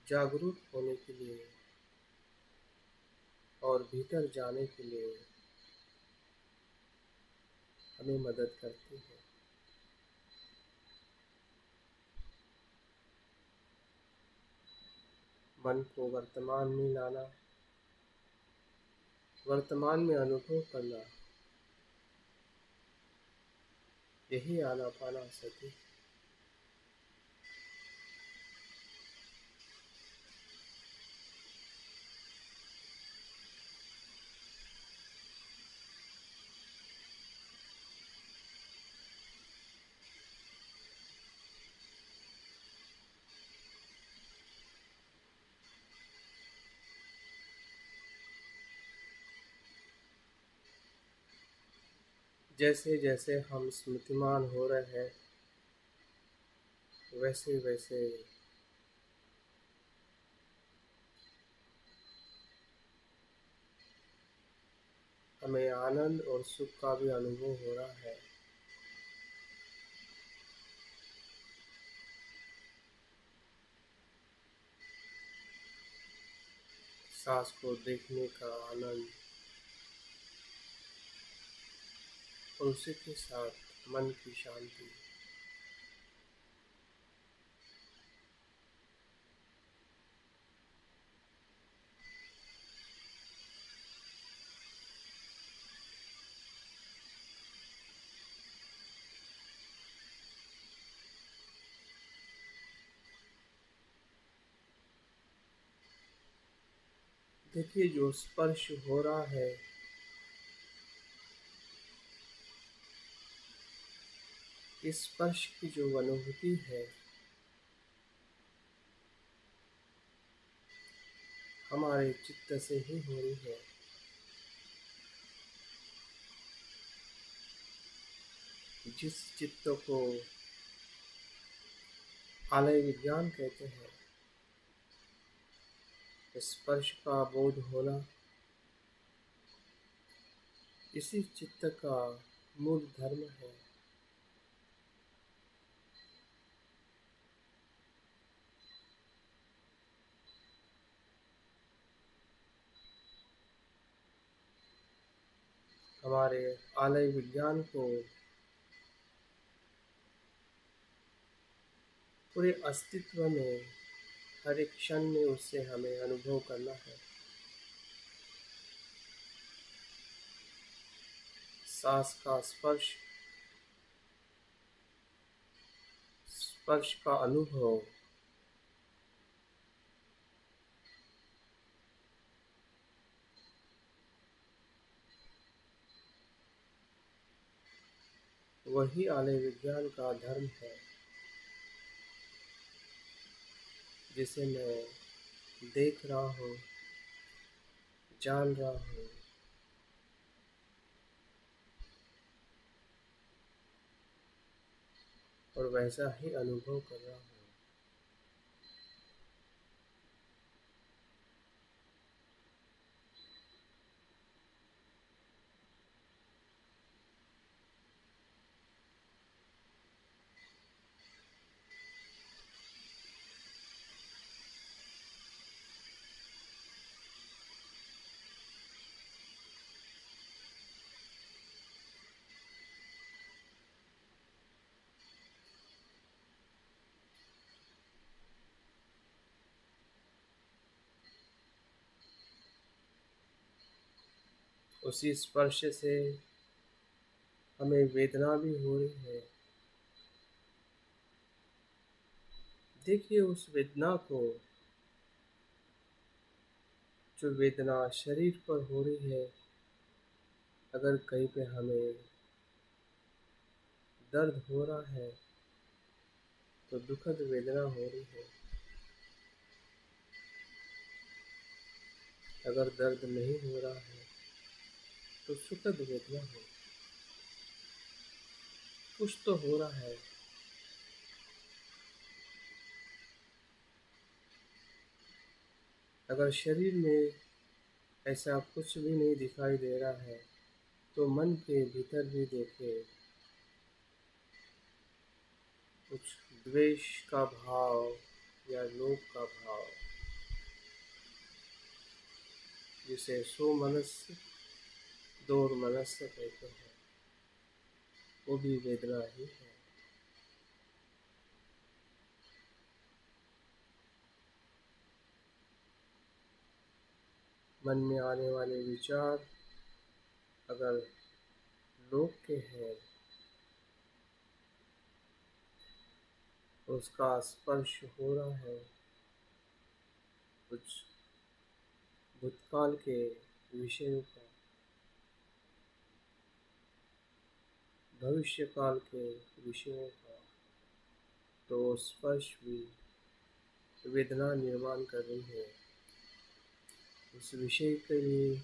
जागरूक होने के लिए और भीतर जाने के लिए हमें मदद करती है। मन को वर्तमान में लाना, वर्तमान में अनुभव करना, यही आनापानसति। जैसे जैसे हम स्मृतिमान हो रहे हैं वैसे वैसे हमें आनंद और सुख का भी अनुभव हो रहा है। सांस को देखने का आनंद और उसी के साथ मन की शांति। देखिए जो स्पर्श हो रहा है इस स्पर्श की जो अनुभूति है हमारे चित्त से ही हो रही है। जिस चित्त को आलय विज्ञान कहते हैं, स्पर्श का बोध होना इसी चित्त का मूल धर्म है। हमारे आलय विज्ञान को पूरे अस्तित्व में हर एक क्षण में उससे हमें अनुभव करना है। सांस का स्पर्श, स्पर्श का अनुभव, वही आलय विज्ञान का धर्म है जिसे मैं देख रहा हूँ, जान रहा हूँ और वैसा ही अनुभव कर रहा हूँ। उसी स्पर्श से हमें वेदना भी हो रही है। देखिए उस वेदना को, जो वेदना शरीर पर हो रही है। अगर कहीं पे हमें दर्द हो रहा है तो दुखद वेदना हो रही है। अगर दर्द नहीं हो रहा है तो सुखद वेदना हो, कुछ तो हो रहा है। अगर शरीर में ऐसा कुछ भी नहीं दिखाई दे रहा है तो मन के भीतर भी देखे, कुछ द्वेष का भाव या लोभ का भाव, जिसे सोमनस्य दोर्मनस्य कहते हैं, वो भी वेदना ही है। मन में आने वाले विचार अगर लोभ के हैं, उसका स्पर्श हो रहा है कुछ भूतकाल के विषयों का, भविष्य काल के विषयों का, तो स्पर्श भी वेदना निर्माण कर रही है। उस विषय के लिए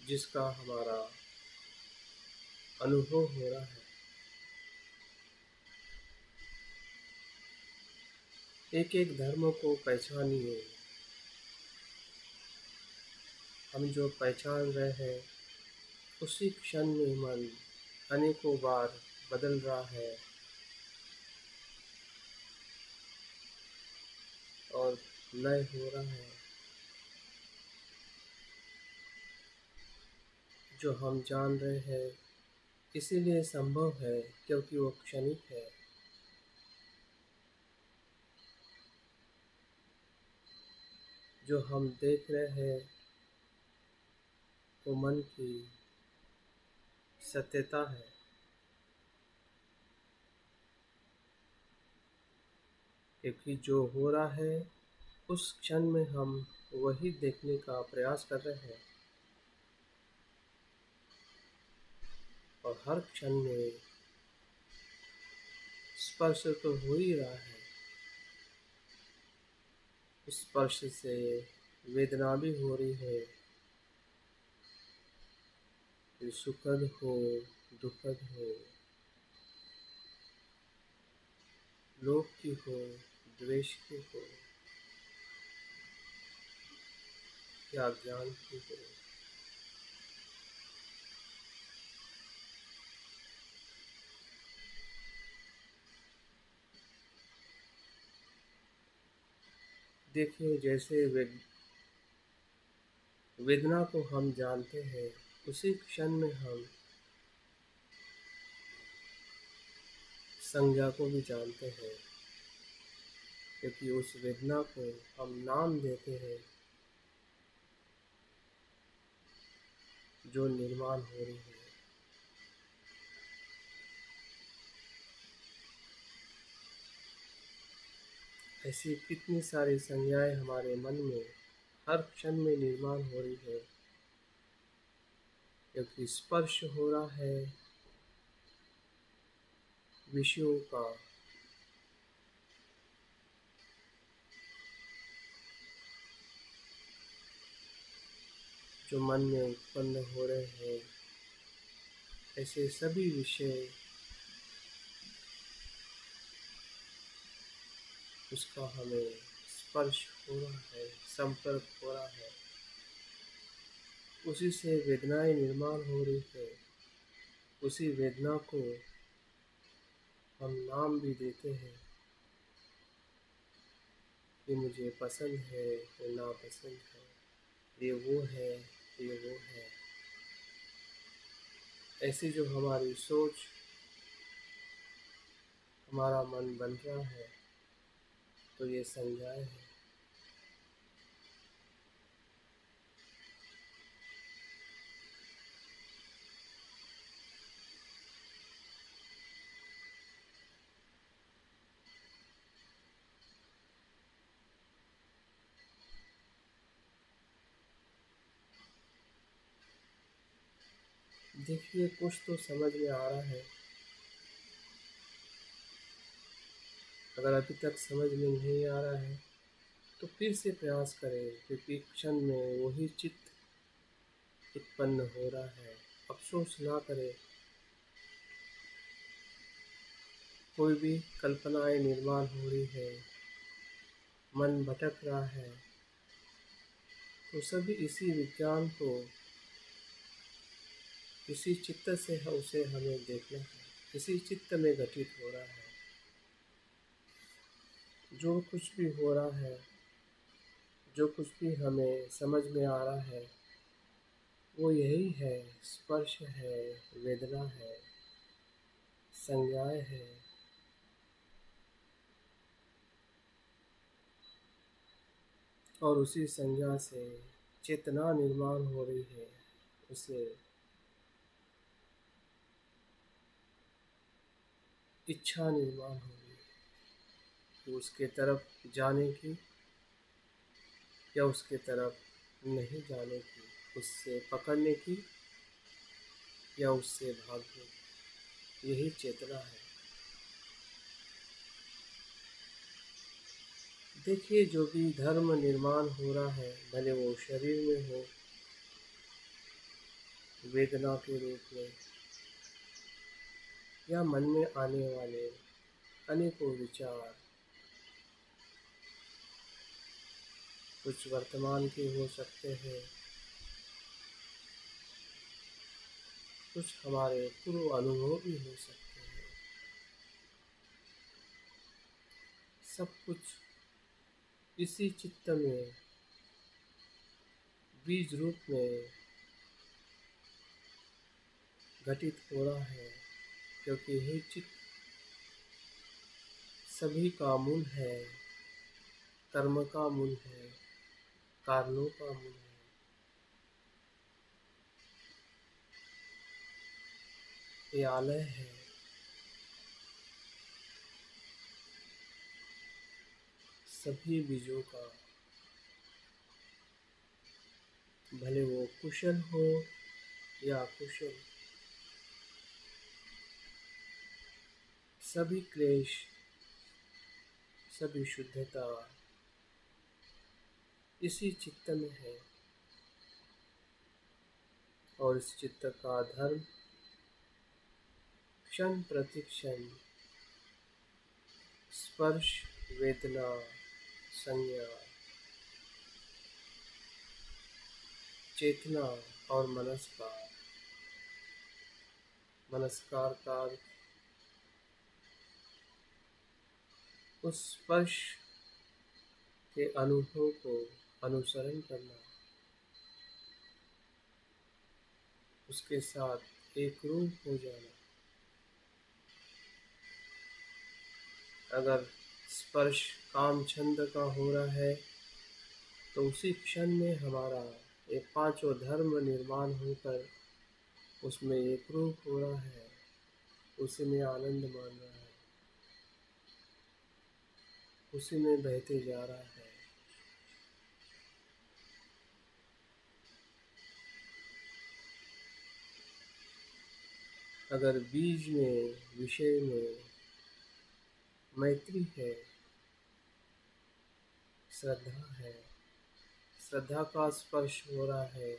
जिसका हमारा अनुभव हो रहा है। एक एक धर्म को पहचानिए। हम जो पहचान रहे हैं उसी क्षण में मन अनेकों बार बदल रहा है और लय हो रहा है। जो हम जान रहे हैं इसीलिए संभव है क्योंकि वो क्षणिक है। जो हम देख रहे हैं वो मन की सत्यता है। क्योंकि जो हो रहा है उस क्षण में हम वही देखने का प्रयास कर रहे हैं और हर क्षण में स्पर्श तो हो ही रहा है। उस स्पर्श से वेदना भी हो रही है, फिर सुखद हो, दुखद हो, लोभ की हो, द्वेष की हो या ज्ञान की हो। देखिए जैसे वेदना को हम जानते हैं उसी क्षण में हम संज्ञा को भी जानते हैं। क्योंकि उस वेदना को हम नाम देते हैं जो निर्माण हो रही है। ऐसी कितनी सारी संज्ञाएं हमारे मन में हर क्षण में निर्माण हो रही है, क्योंकि स्पर्श हो रहा है विषयों का, जो मन में उत्पन्न हो रहे हैं। ऐसे सभी विषय उसका हमें स्पर्श हो रहा है, संपर्क हो रहा है, उसी से वेदनाएं निर्माण हो रही है। उसी वेदना को हम नाम भी देते हैं कि मुझे पसंद है, ये नापसंद है, ये वो है, ये वो है। ऐसी जो हमारी सोच, हमारा मन बन रहा है, तो ये संज्ञाएं हैं। देखिए, कुछ तो समझ में आ रहा है। अगर अभी तक समझ में नहीं आ रहा है तो फिर से प्रयास करें, क्योंकि क्षण में वही चित्त उत्पन्न हो रहा है। अफसोस ना करें। कोई भी कल्पनाएं निर्माण हो रही है, मन भटक रहा है, तो सभी इसी विज्ञान को, इसी चित्त से उसे हमें देखना है। इसी चित्त में घटित हो रहा है। जो कुछ भी हो रहा है, जो कुछ भी हमें समझ में आ रहा है, वो यही है। स्पर्श है, वेदना है, संज्ञाएं है। और उसी संज्ञा से चेतना निर्माण हो रही है। उसे इच्छा निर्माण हो रही है कि उसके तरफ जाने की या उसके तरफ नहीं जाने की, उससे पकड़ने की या उससे भागने की। यही चेतना है। देखिए, जो भी धर्म निर्माण हो रहा है, भले वो शरीर में हो, वेदना के रूप में, या मन में आने वाले अनेकों विचार, कुछ वर्तमान के हो सकते हैं, कुछ हमारे पूर्व अनुभव भी हो सकते हैं। सब कुछ इसी चित्त में बीज रूप में घटित हो रहा है, क्योंकि यही चित्त सभी का मूल है, कर्म का मूल है, कारणों का मूल है। ये आलय है। सभी बीजों का, भले वो कुशल हो या अकुशल, सभी क्लेश, सभी शुद्धता इसी चित्त में है। और इस चित्त का धर्म क्षण प्रतिक्षण स्पर्श, वेदना, संज्ञा, चेतना और मनस्कार। मनस्कार का उस स्पर्श के अनुभव को अनुसरण करना, उसके साथ एक रूप हो जाना। अगर स्पर्श काम छंद का हो रहा है, तो उसी क्षण में हमारा ये पांचों धर्म निर्माण होकर उसमें एक रूप हो रहा है, उसी में आनंद मान रहा है, उसी में बहते जा रहा है। अगर बीज में, विषय में मैत्री है, श्रद्धा है, श्रद्धा का स्पर्श हो रहा है,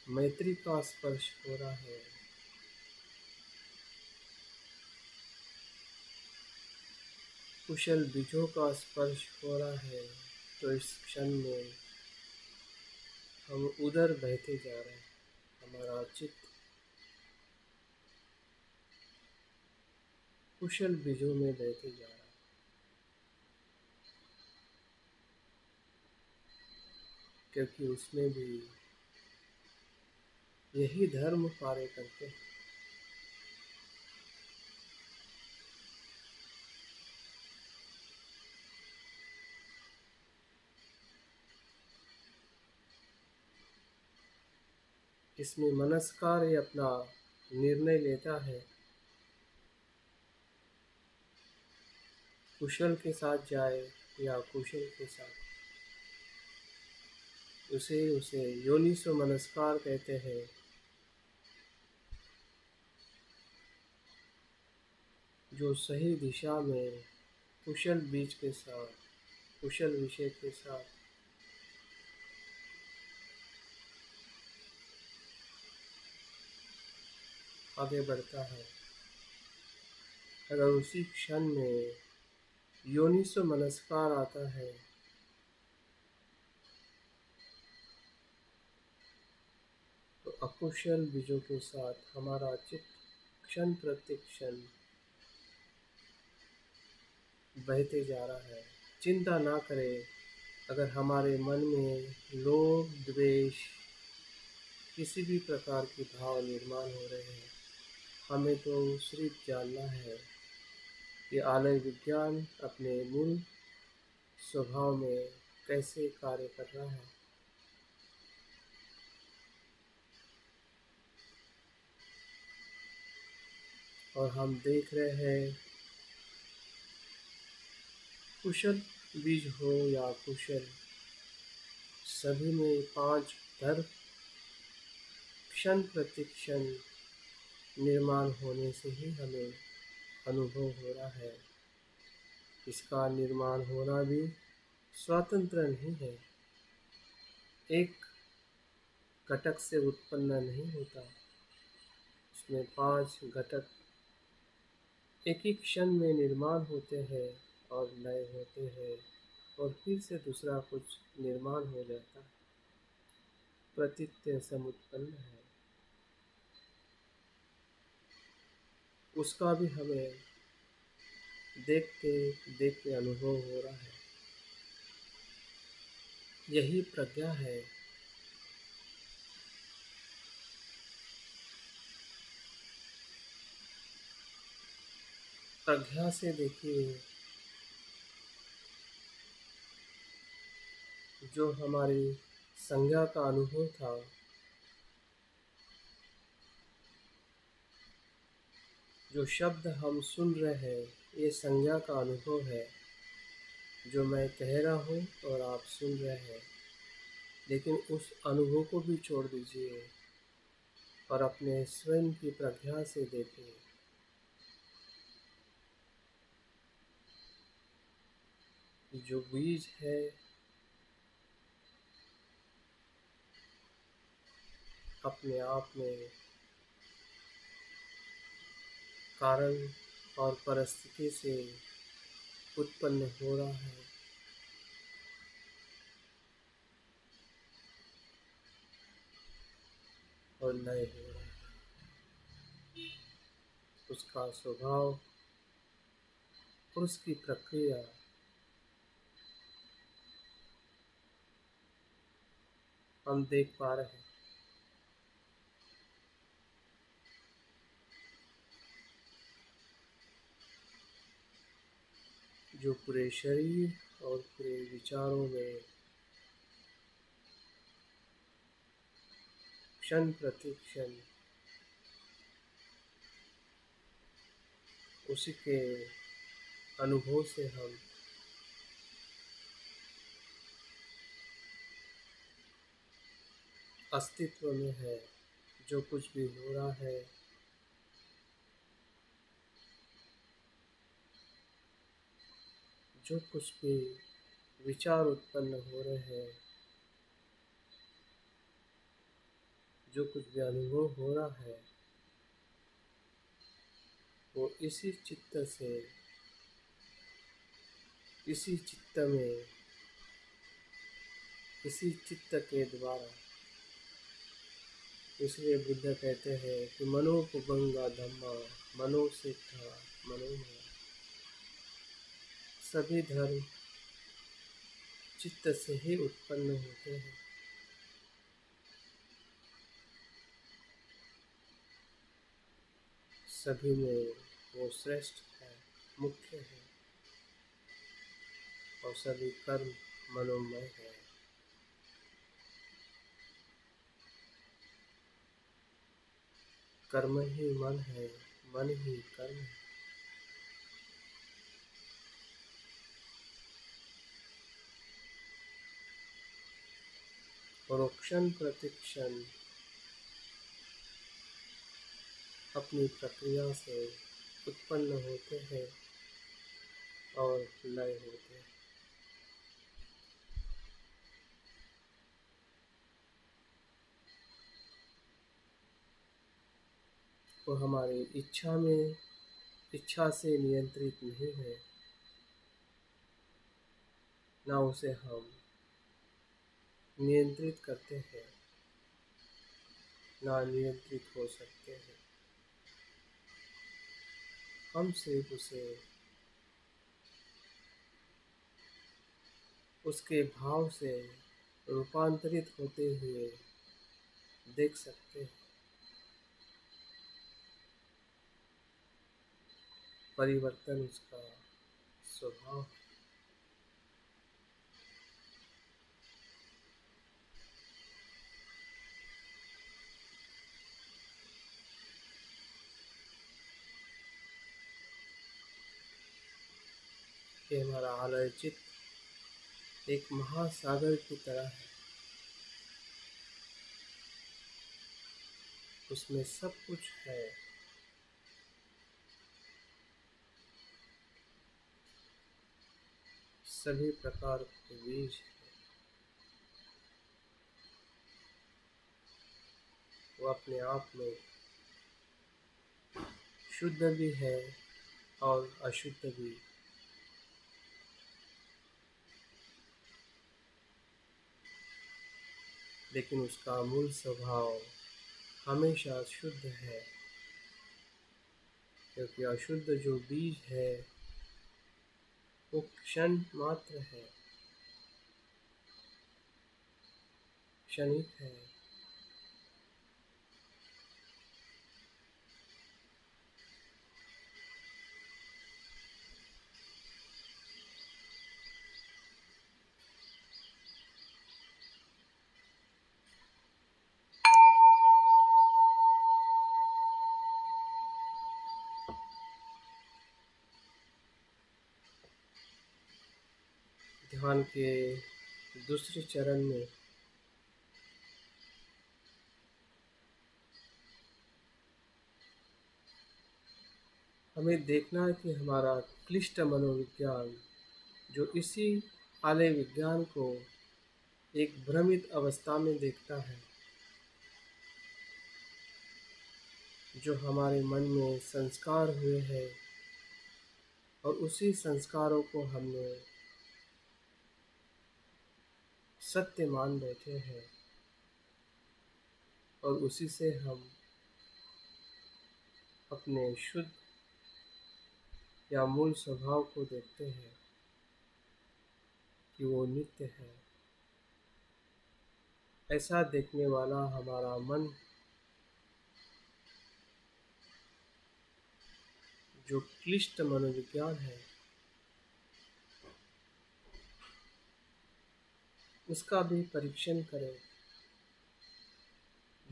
मैत्री का स्पर्श हो रहा है, कुशल बीजों का स्पर्श हो रहा है, तो इस क्षण में हम उधर बहते जा रहे हैं। हमारा चित्त कुशल बीजों में बहते जा रहा है, क्योंकि उसमें भी यही धर्म कार्य करते हैं। इसमें मनस्कार ही अपना निर्णय लेता है, कुशल के साथ जाए या कुशल के साथ। उसे योनिसो मनस्कार कहते हैं। जो सही दिशा में कुशल बीज के साथ, कुशल विषय के साथ आगे बढ़ता है, अगर उसी क्षण में योनिसो मनस्कार आता है, तो अकुशल बीजों के साथ हमारा चित्त क्षण प्रति क्षण बहते जा रहा है। चिंता ना करें, अगर हमारे मन में लोभ, द्वेष, किसी भी प्रकार के भाव निर्माण हो रहे हैं, हमें तो सिर्फ जानना है कि आलय विज्ञान अपने मूल स्वभाव में कैसे कार्य कर रहा है। और हम देख रहे हैं, कुशल बीज हो या कुशल, सभी में 5 धर्म क्षण प्रति क्षण निर्माण होने से ही हमें अनुभव हो रहा है। इसका निर्माण होना भी स्वतंत्र नहीं है, एक घटक से उत्पन्न नहीं होता। इसमें 5 घटक एक ही क्षण में निर्माण होते हैं और लय होते हैं, और फिर से दूसरा कुछ निर्माण हो जाता है, प्रतीत्य समुत्पन्न है। उसका भी हमें देखते देखते अनुभव हो रहा है। यही प्रज्ञा है। प्रज्ञा से देखिए, जो हमारी संज्ञा का अनुभव था, जो शब्द हम सुन रहे हैं, ये संज्ञा का अनुभव है, जो मैं कह रहा हूँ और आप सुन रहे हैं। लेकिन उस अनुभव को भी छोड़ दीजिए और अपने स्वयं की प्रज्ञा से देखिए। जो बीज है, अपने आप में कारण और परिस्थिति से उत्पन्न हो रहा है, और लय हो रहा है। उसका स्वभाव और उसकी प्रक्रिया हम देख पा रहे हैं। जो पूरे शरीर और पूरे विचारों में क्षण प्रति क्षण उसी के अनुभव से हम अस्तित्व में है। जो कुछ भी हो रहा है जो कुछ भी विचार उत्पन्न हो रहे हैं, जो कुछ भी अनुभव हो रहा है, वो इसी चित्त से, इसी चित्त में, इसी चित्त के द्वारा। इसलिए बुद्ध कहते हैं कि मनोपुबंगा धम्मा मनोसिद्धा मनोमया। सभी धर्म चित्त से ही उत्पन्न होते हैं। सभी में वो श्रेष्ठ है, मुख्य है, और सभी कर्म मनोमय है। कर्म ही मन है, मन ही कर्म है। और क्षण प्रतिक्षण अपनी प्रक्रिया से उत्पन्न होते हैं और लय होते हैं। वो हमारी इच्छा से नियंत्रित नहीं है, ना उसे हम नियंत्रित करते हैं, ना नियंत्रित हो सकते हैं। हम सिर्फ उसे उसके भाव से रूपांतरित होते हुए देख सकते हैं। परिवर्तन उसका स्वभाव है। कि हमारा आलय चित्त एक महासागर की तरह है। उसमें सब कुछ है। सभी प्रकार के बीज है। वो अपने आप में शुद्ध भी है और अशुद्ध भी। लेकिन उसका मूल स्वभाव हमेशा शुद्ध है, क्योंकि अशुद्ध जो बीज है वो क्षण मात्र है, क्षणिक है। ध्यान के दूसरे चरण में हमें देखना है कि हमारा क्लिष्ट मनोविज्ञान, जो इसी आलय विज्ञान को एक भ्रमित अवस्था में देखता है, जो हमारे मन में संस्कार हुए हैं और उसी संस्कारों को हमने सत्य मान बैठे हैं, और उसी से हम अपने शुद्ध या मूल स्वभाव को देखते हैं कि वो नित्य है। ऐसा देखने वाला हमारा मन, जो क्लिष्ट मनोविज्ञान है, उसका भी परीक्षण करें।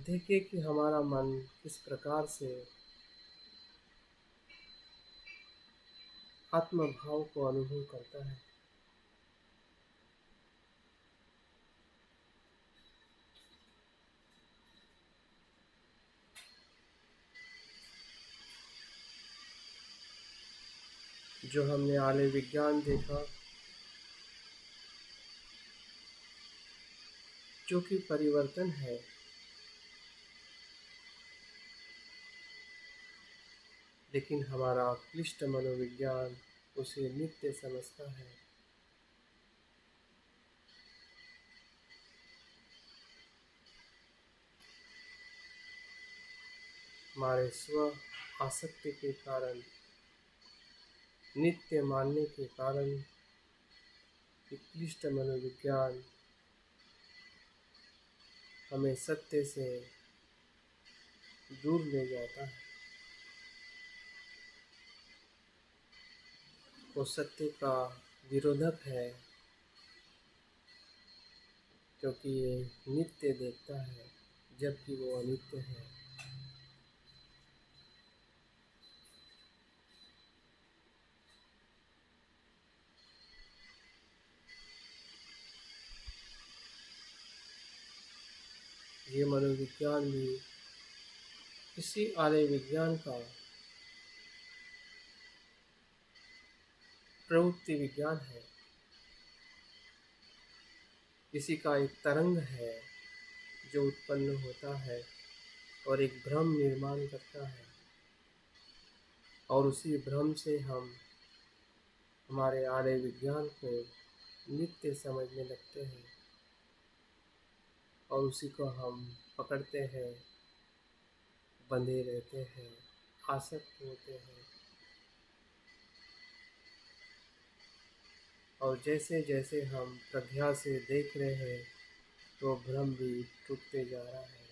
देखिए कि हमारा मन किस प्रकार से आत्म भाव को अनुभव करता है। जो हमने आलय विज्ञान देखा, जो कि परिवर्तन है, लेकिन हमारा क्लिष्ट मनोविज्ञान उसे नित्य समझता है। हमारे स्व आसक्ति के कारण, नित्य मानने के कारण, कि क्लिष्ट मनोविज्ञान हमें सत्य से दूर ले जाता है। वो सत्य का विरोधक है, क्योंकि ये नित्य देखता है जबकि वो अनित्य है। ये मनोविज्ञान भी इसी आलय विज्ञान का प्रवृत्ति विज्ञान है। इसी का एक तरंग है जो उत्पन्न होता है और एक भ्रम निर्माण करता है, और उसी भ्रम से हम हमारे आलय विज्ञान को नित्य समझने लगते हैं और उसी को हम पकड़ते हैं, बंधे रहते हैं, आसक्त होते हैं। और जैसे जैसे हम प्रज्ञा से देख रहे हैं तो भ्रम भी टूटते जा रहा है।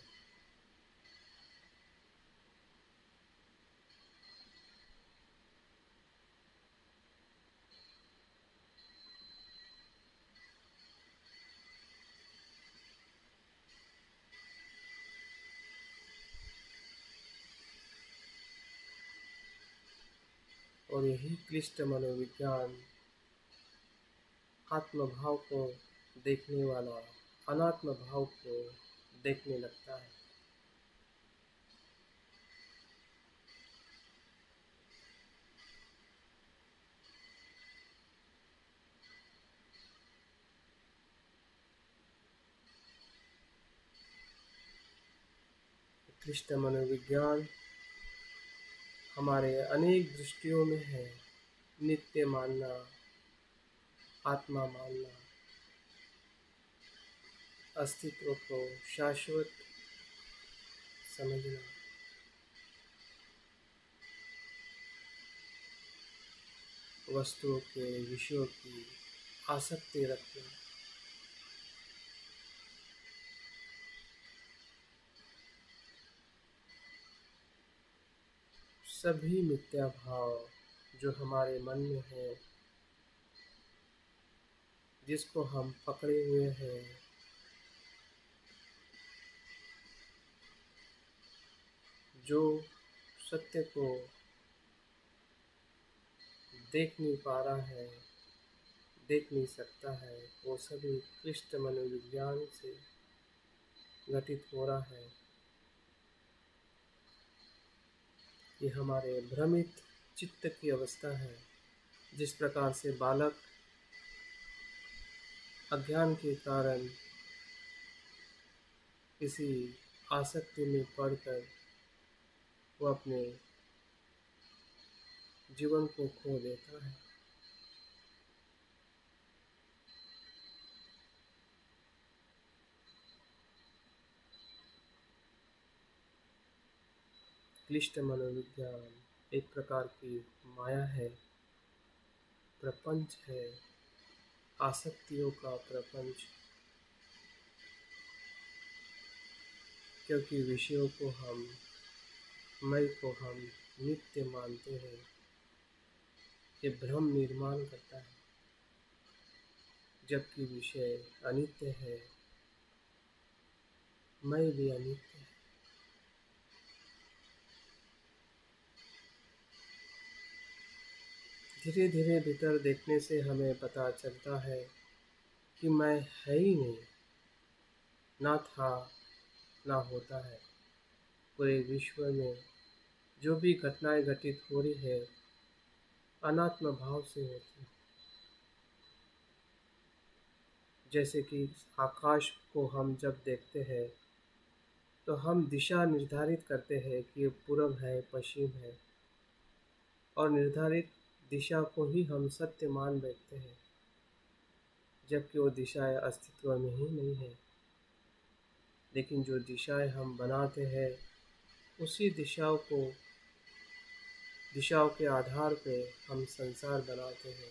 और यही क्लिष्ट मनोविज्ञान आत्म भाव को देखने वाला अनात्म भाव को देखने लगता है। क्लिष्ट मनोविज्ञान हमारे अनेक दृष्टियों में है। नित्य मानना, आत्मा मानना, अस्तित्व को शाश्वत समझना, वस्तुओं के विषयों की आसक्ति रखना, सभी मिथ्या भाव जो हमारे मन में है, जिसको हम पकड़े हुए हैं, जो सत्य को देख नहीं पा रहा है, देख नहीं सकता है, वो सभी क्लिष्ट मनोविज्ञान से घटित हो रहा है। ये हमारे भ्रमित चित्त की अवस्था है। जिस प्रकार से बालक अज्ञान के कारण किसी आसक्ति में पड़कर वो अपने जीवन को खो देता है। क्लिष्ट मनोविज्ञान एक प्रकार की माया है, प्रपंच है, आसक्तियों का प्रपंच। क्योंकि विषयों को हम, मैं को हम नित्य मानते हैं, ये भ्रम निर्माण करता है, जबकि विषय अनित्य है, मैं भी अनित्य है। धीरे धीरे भीतर देखने से हमें पता चलता है कि मैं है ही नहीं, ना था, ना होता है। पूरे विश्व में जो भी घटनाएं घटित हो रही है अनात्म भाव से होती है। जैसे कि आकाश को हम जब देखते हैं तो हम दिशा निर्धारित करते हैं कि ये पूरब है, पश्चिम है, और निर्धारित दिशा को ही हम सत्य मान बैठते हैं, जबकि वो दिशाएं अस्तित्व में ही नहीं है। लेकिन जो दिशाएं हम बनाते हैं उसी दिशाओं के आधार पे हम संसार बनाते हैं।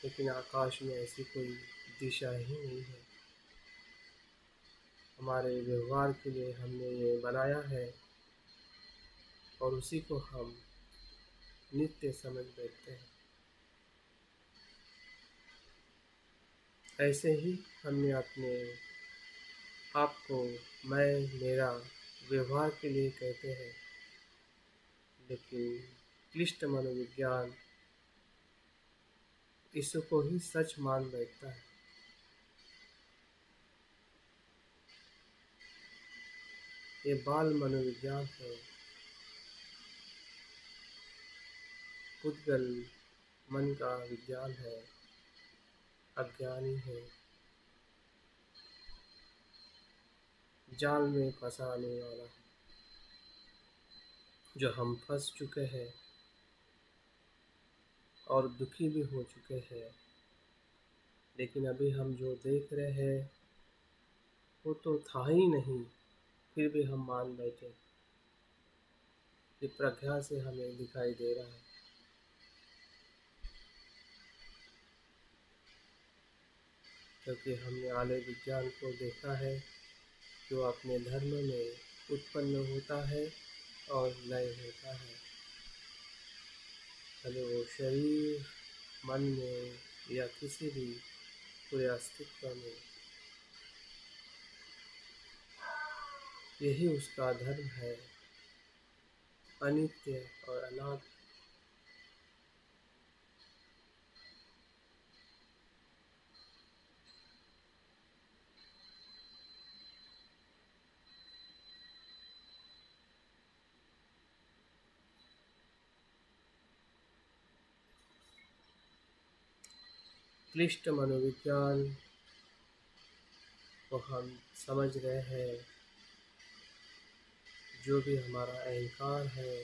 लेकिन आकाश में ऐसी कोई दिशा ही नहीं है। हमारे व्यवहार के लिए हमने ये बनाया है और उसी को हम नित्य समझ बैठते हैं। ऐसे ही हमने अपने आप को मैं, मेरा व्यवहार के लिए कहते हैं, लेकिन क्लिष्ट मनोविज्ञान इसको ही सच मान बैठता है। ये बाल मनोविज्ञान है, पुद्गल मन का विज्ञान है, अज्ञानी है, जाल में फंसाने वाला है। जो हम फंस चुके हैं और दुखी भी हो चुके हैं, लेकिन अभी हम जो देख रहे हैं वो तो था ही नहीं, फिर भी हम मान बैठे कि प्रज्ञा से हमें दिखाई दे रहा है। क्योंकि हमने आलय विज्ञान को देखा है जो अपने धर्म में उत्पन्न होता है और लय होता है। भले वो शरीर, मन में या किसी भी पूरे अस्तित्व में, यही उसका धर्म है, अनित्य और अनाथ। क्लिष्ट मनोविज्ञान को हम समझ रहे हैं। जो भी हमारा अहंकार है,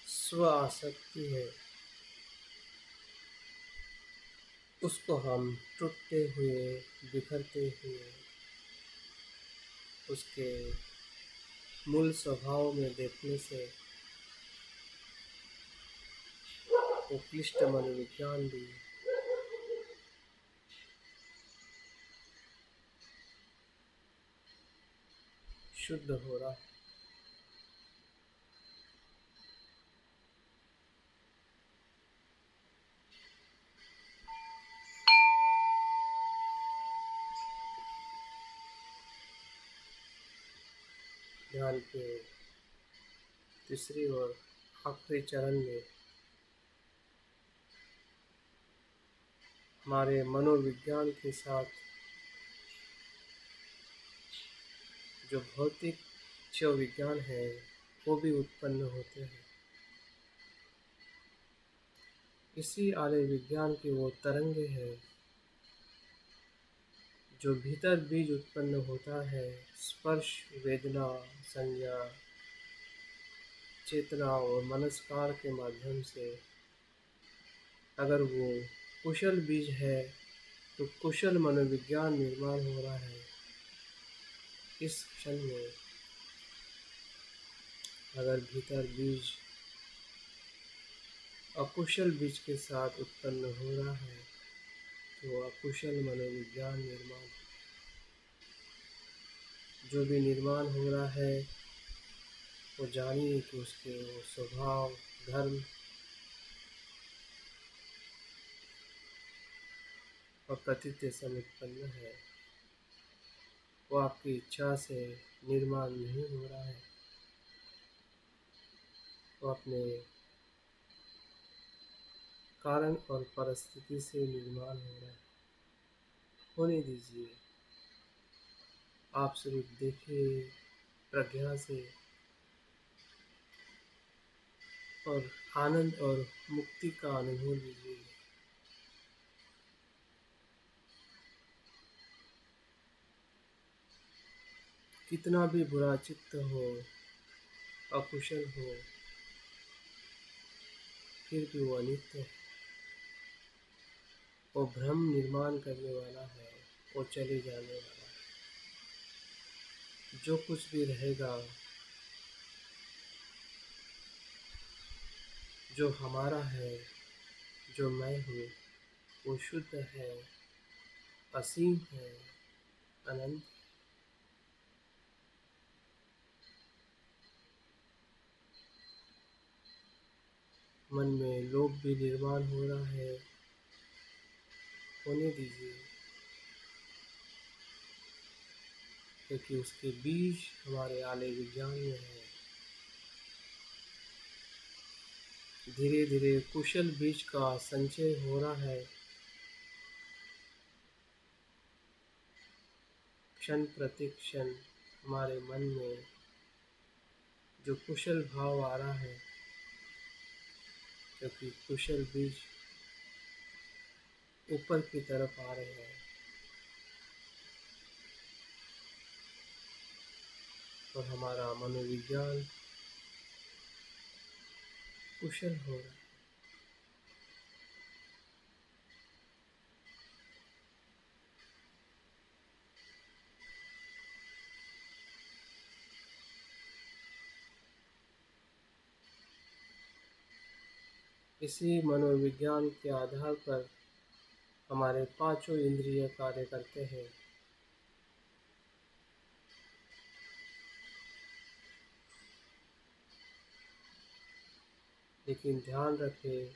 स्व आसक्ति है, उसको हम टूटते हुए, बिखरते हुए उसके मूल स्वभाव में देखने से वो क्लिष्ट मनोविज्ञान भी शुद्ध हो रहा है। ध्यान के तीसरी और आखिरी चरण में हमारे मनोविज्ञान के साथ जो भौतिक शिव विज्ञान है वो भी उत्पन्न होते हैं। इसी आलय विज्ञान की वो तरंगे हैं जो भीतर बीज उत्पन्न होता है। स्पर्श, वेदना, संज्ञा, चेतना और मनस्कार के माध्यम से अगर वो कुशल बीज है तो कुशल मनोविज्ञान निर्माण हो रहा है। इस क्षण में अगर भीतर बीज अकुशल बीज के साथ उत्पन्न हो रहा है तो अकुशल मनोविज्ञान निर्माण, जो भी निर्माण हो रहा है वो जानिए कि उसके वो स्वभाव, धर्म और प्रतीत से उत्पन्न है। वो आपकी इच्छा से निर्माण नहीं हो रहा है, वो अपने कारण और परिस्थिति से निर्माण हो रहा है। होने दीजिए। आप सिर्फ देखिए प्रज्ञा से और आनंद और मुक्ति का अनुभव लीजिए। कितना भी बुरा चित्त हो, अकुशल हो, फिर भी वो अनित्य है। वो भ्रम निर्माण करने वाला है, वो चले जाने वाला है। जो कुछ भी रहेगा, जो हमारा है, जो मैं हूँ, वो शुद्ध है, असीम है, अनंत। मन में लोभ भी निर्माण हो रहा है, होने दीजिए, क्योंकि उसके बीज हमारे आलय विज्ञान में है। धीरे धीरे कुशल बीज का संचय हो रहा है। क्षण प्रति क्षण हमारे मन में जो कुशल भाव आ रहा है, क्योंकि कुशल बीज ऊपर की तरफ आ रहे हैं और हमारा मनोविज्ञान कुशल हो रहा है। इसी मनोविज्ञान के आधार पर हमारे पांचों इंद्रिय कार्य करते हैं। लेकिन ध्यान रखें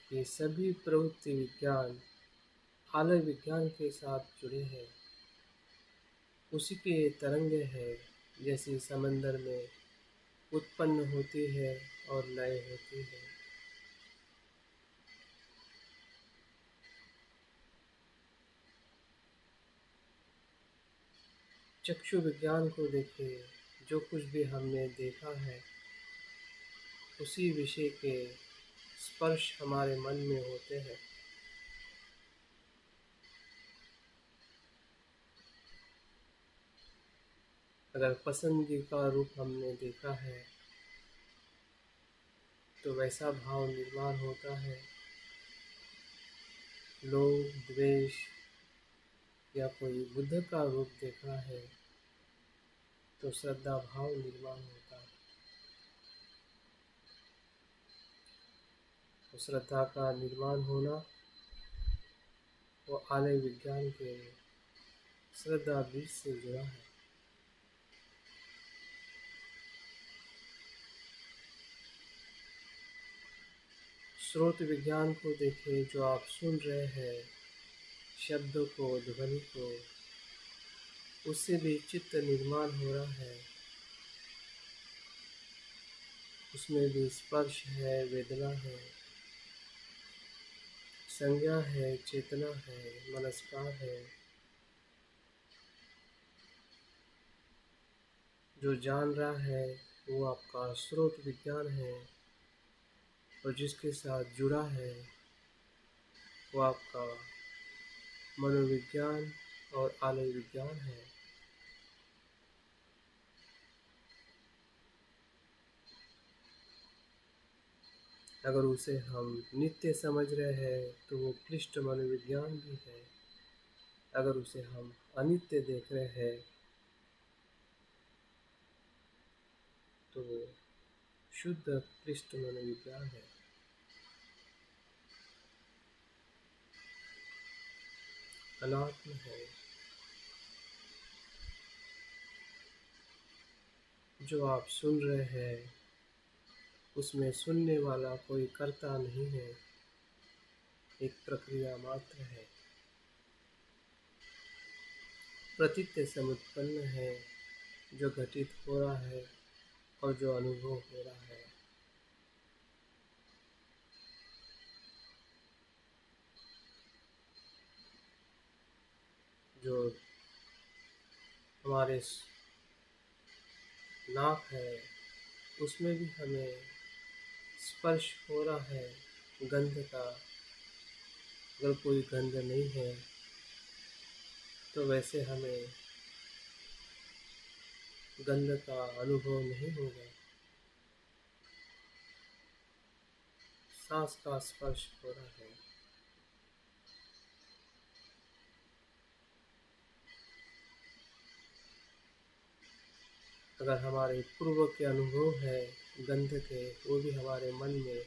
कि सभी प्रवृत्ति विज्ञान आलय विज्ञान के साथ जुड़े हैं। उसी के तरंगे हैं, जैसे समंदर में उत्पन्न होती है और लय होती है। चक्षु विज्ञान को देखिए। जो कुछ भी हमने देखा है, उसी विषय के स्पर्श हमारे मन में होते हैं। अगर पसंदगी का रूप हमने देखा है, तो वैसा भाव निर्माण होता है। लोभ, द्वेष या कोई बुद्ध का रूप देखा है, तो श्रद्धा भाव निर्माण होता है। तो श्रद्धा का निर्माण होना वो आलय विज्ञान के श्रद्धा बीज से जुड़ा है। स्रोत विज्ञान को देखिए। जो आप सुन रहे हैं, शब्दों को, ध्वनि को, उससे भी चित्त निर्माण हो रहा है। उसमें भी स्पर्श है, वेदना है, संज्ञा है, चेतना है, मनस्कार है। जो जान रहा है वो आपका स्रोत विज्ञान है, और जिसके साथ जुड़ा है वो आपका मनोविज्ञान और आलय विज्ञान है। अगर उसे हम नित्य समझ रहे हैं, तो वो क्लिष्ट मनोविज्ञान भी है। अगर उसे हम अनित्य देख रहे हैं, तो वो शुद्ध क्लिष्ट मनोविज्ञान है। अनात्म है। जो आप सुन रहे हैं, उसमें सुनने वाला कोई कर्ता नहीं है, एक प्रक्रिया मात्र है। प्रतीत समुत्पन्न है, जो घटित हो रहा है और जो अनुभव हो रहा है। जो हमारे नाक है उसमें भी हमें स्पर्श हो रहा है गंध का। अगर कोई गंध नहीं है तो वैसे हमें गंध का अनुभव नहीं होगा। सांस का स्पर्श हो रहा है। अगर हमारे पूर्व के अनुभव है गंध के, वो भी हमारे मन में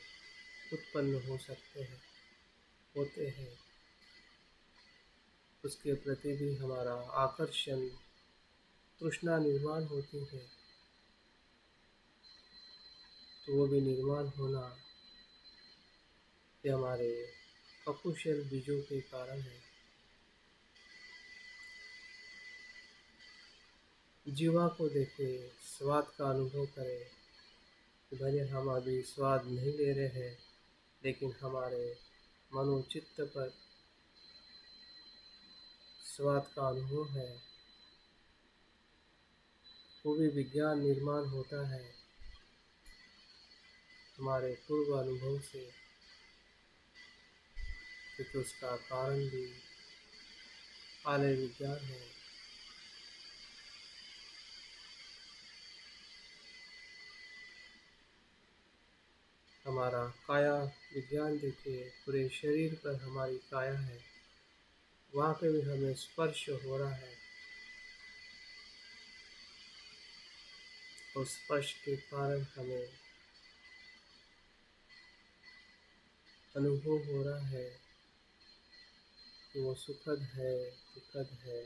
उत्पन्न हो सकते हैं, होते हैं। उसके प्रति भी हमारा आकर्षण, तृष्णा निर्माण होती है। तो वो भी निर्माण होना ये हमारे अकुशल बीजों के कारण है। जीवा को देखे, स्वाद का अनुभव करें। भले हम अभी स्वाद नहीं ले रहे हैं, लेकिन हमारे मनोचित्त पर स्वाद का अनुभव है। वो भी विज्ञान निर्माण होता है हमारे पूर्व अनुभव से, क्योंकि उसका कारण भी आलय विज्ञान है। हमारा काया विज्ञान देखिए, पूरे शरीर पर हमारी काया है, वहाँ पे भी हमें स्पर्श हो रहा है। और स्पर्श के कारण हमें अनुभव हो रहा है कि वो सुखद है, दुखद है।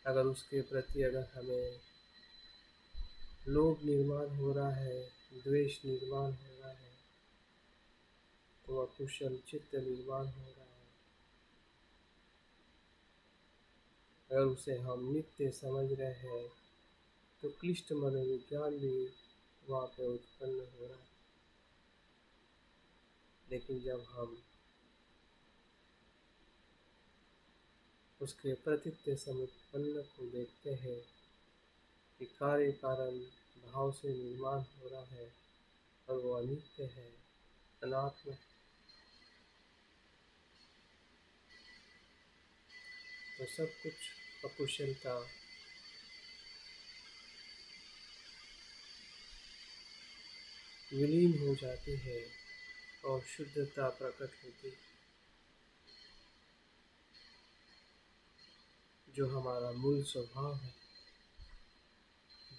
अगर उसके प्रति अगर हमें लोभ निर्माण हो रहा है, द्वेष निर्माण हो रहा है, तो अकुशल चित्त निर्माण हो रहा है। अगर उसे हम नित्य समझ रहे हैं तो क्लिष्ट मनोविज्ञान भी वहाँ पे उत्पन्न हो रहा है। लेकिन जब हम उसके प्रतित्य समुत्पन्न को देखते हैं कि कार्य कारण भाव से निर्माण हो रहा है और वो अनित्य है, अनात्म है, तो सब कुछ अकुशलता विलीन हो जाती है और शुद्धता प्रकट होती है। जो हमारा मूल स्वभाव है,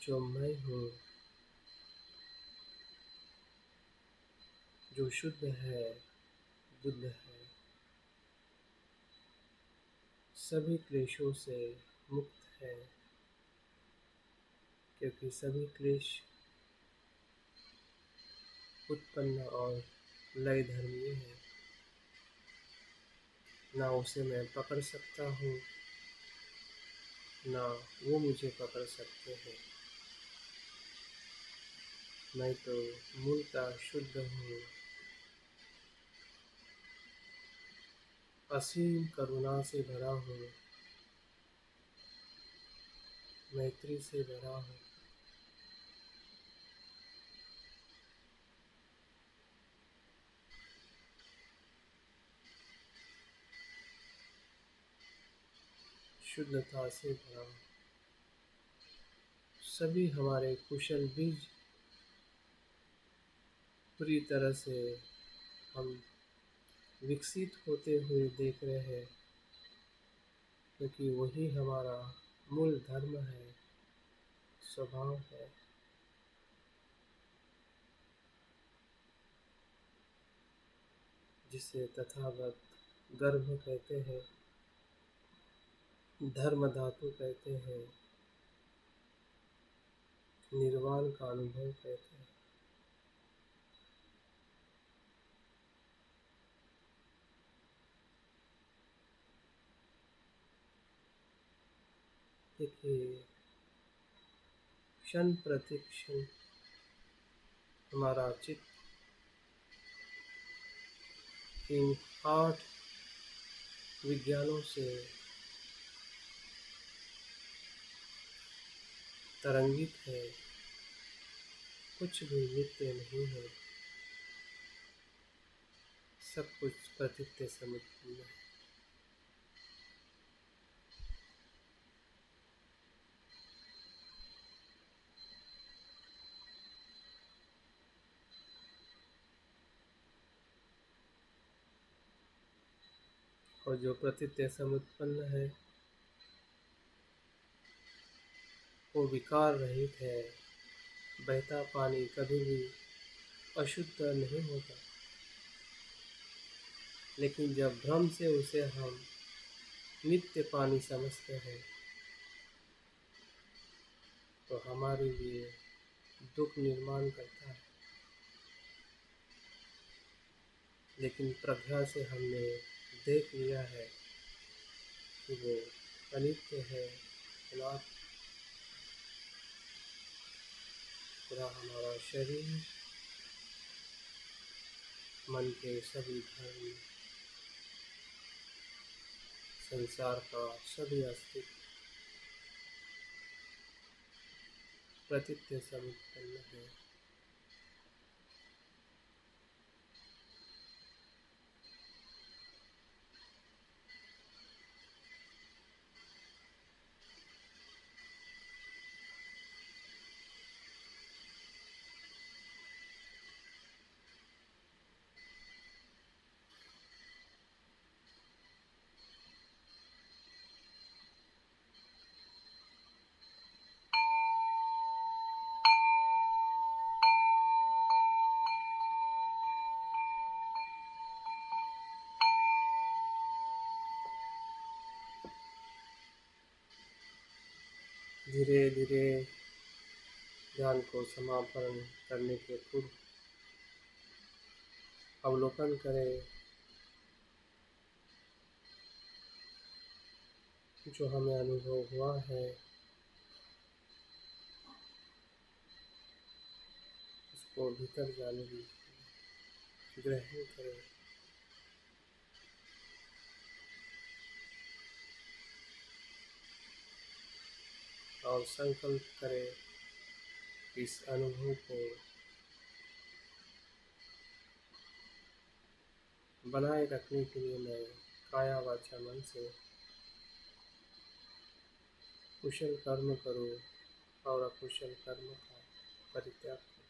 जो मैं हूँ, जो शुद्ध है, बुद्ध है, सभी क्लेशों से मुक्त है। क्योंकि सभी क्लेश उत्पन्न और लय धर्मीय है। ना उसे मैं पकड़ सकता हूँ, ना वो मुझे पकड़ सकते हैं। मैं तो मूलतः शुद्ध हूँ, असीम करुणा से भरा हूँ, मैत्री से भरा हूँ। शुद्धता से भरा हूँ। सभी हमारे कुशल बीज पूरी तरह से हम विकसित होते हुए देख रहे हैं, क्योंकि वही हमारा मूल धर्म है, स्वभाव है। जिसे तथागत गर्भ कहते हैं, धर्म धातु कहते हैं, निर्वाण का अनुभव कहते हैं। देखिए, क्षण प्रति क्षण हमारा चित्त इन 8 विज्ञानों से तरंगित है, कुछ भी नित्य नहीं है, सब कुछ प्रतीत्य समुत्पन्न है। और जो प्रतीत्य समुत्पन्न है वो विकार रहित है। बहता पानी कभी भी अशुद्ध नहीं होता, लेकिन जब भ्रम से उसे हम नित्य पानी समझते हैं तो हमारे लिए दुख निर्माण करता है। लेकिन प्रज्ञा से हमने देख लिया है कि वो अनित्य है, अनात्म। पूरा हमारा शरीर, मन के सभी धर्म, संसार का सभी अस्तित्व प्रतीत्य समुत्पन्न है। धीरे धीरे ध्यान को समापन करने के पूर्व अवलोकन करें जो हमें अनुभव हुआ है, उसको भीतर जाने दीजिए, ग्रहण करें और संकल्प करें इस अनुभव को बनाए रखने के लिए मैं काया वाचा मन से कुशल कर्म करूं और अकुशल कर्म का परित्याग करूं।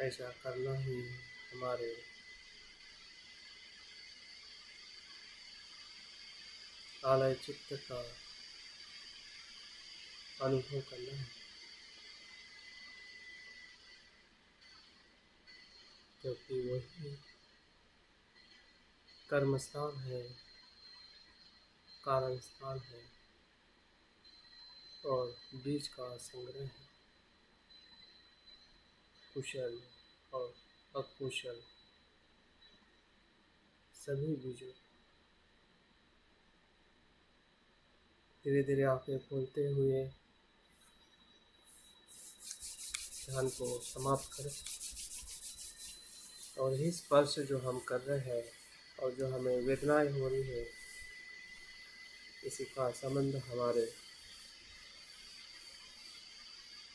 ऐसा करना ही हमारे आलय चित्त का अनुभव करना है, क्योंकि वही कर्म स्थान है, कारण स्थान है और बीज का संग्रह है। कुशल और अकुशल सभी बीजों। धीरे धीरे आंखें खोलते हुए ध्यान को समाप्त करें और यही स्पर्श जो हम कर रहे हैं और जो हमें वेदनाएं हो रही है, इसी का संबंध हमारे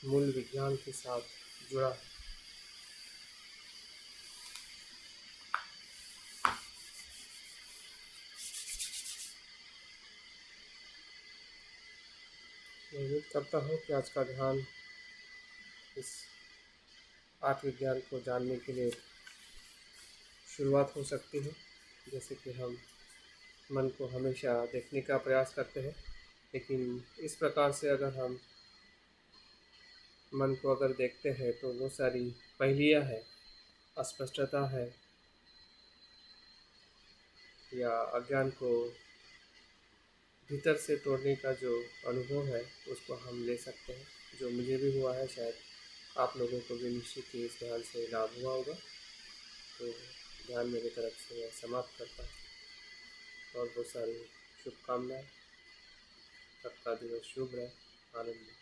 मूल विज्ञान के साथ जुड़ा है। मैं उम्मीद करता हूँ कि आज का ध्यान इस 8 विज्ञान को जानने के लिए शुरुआत हो सकती है। जैसे कि हम मन को हमेशा देखने का प्रयास करते हैं, लेकिन इस प्रकार से अगर हम मन को अगर देखते हैं तो वो सारी पहेलियाँ है, अस्पष्टता है या अज्ञान को भीतर से तोड़ने का जो अनुभव है उसको हम ले सकते हैं, जो मुझे भी हुआ है। शायद आप लोगों को भी निश्चित ही इस ध्यान से लाभ हुआ होगा। तो ध्यान मेरी तरफ से मैं समाप्त करता हूँ। और बहुत सारी शुभकामनाएं। सबका दिवस शुभ रहे, आनंद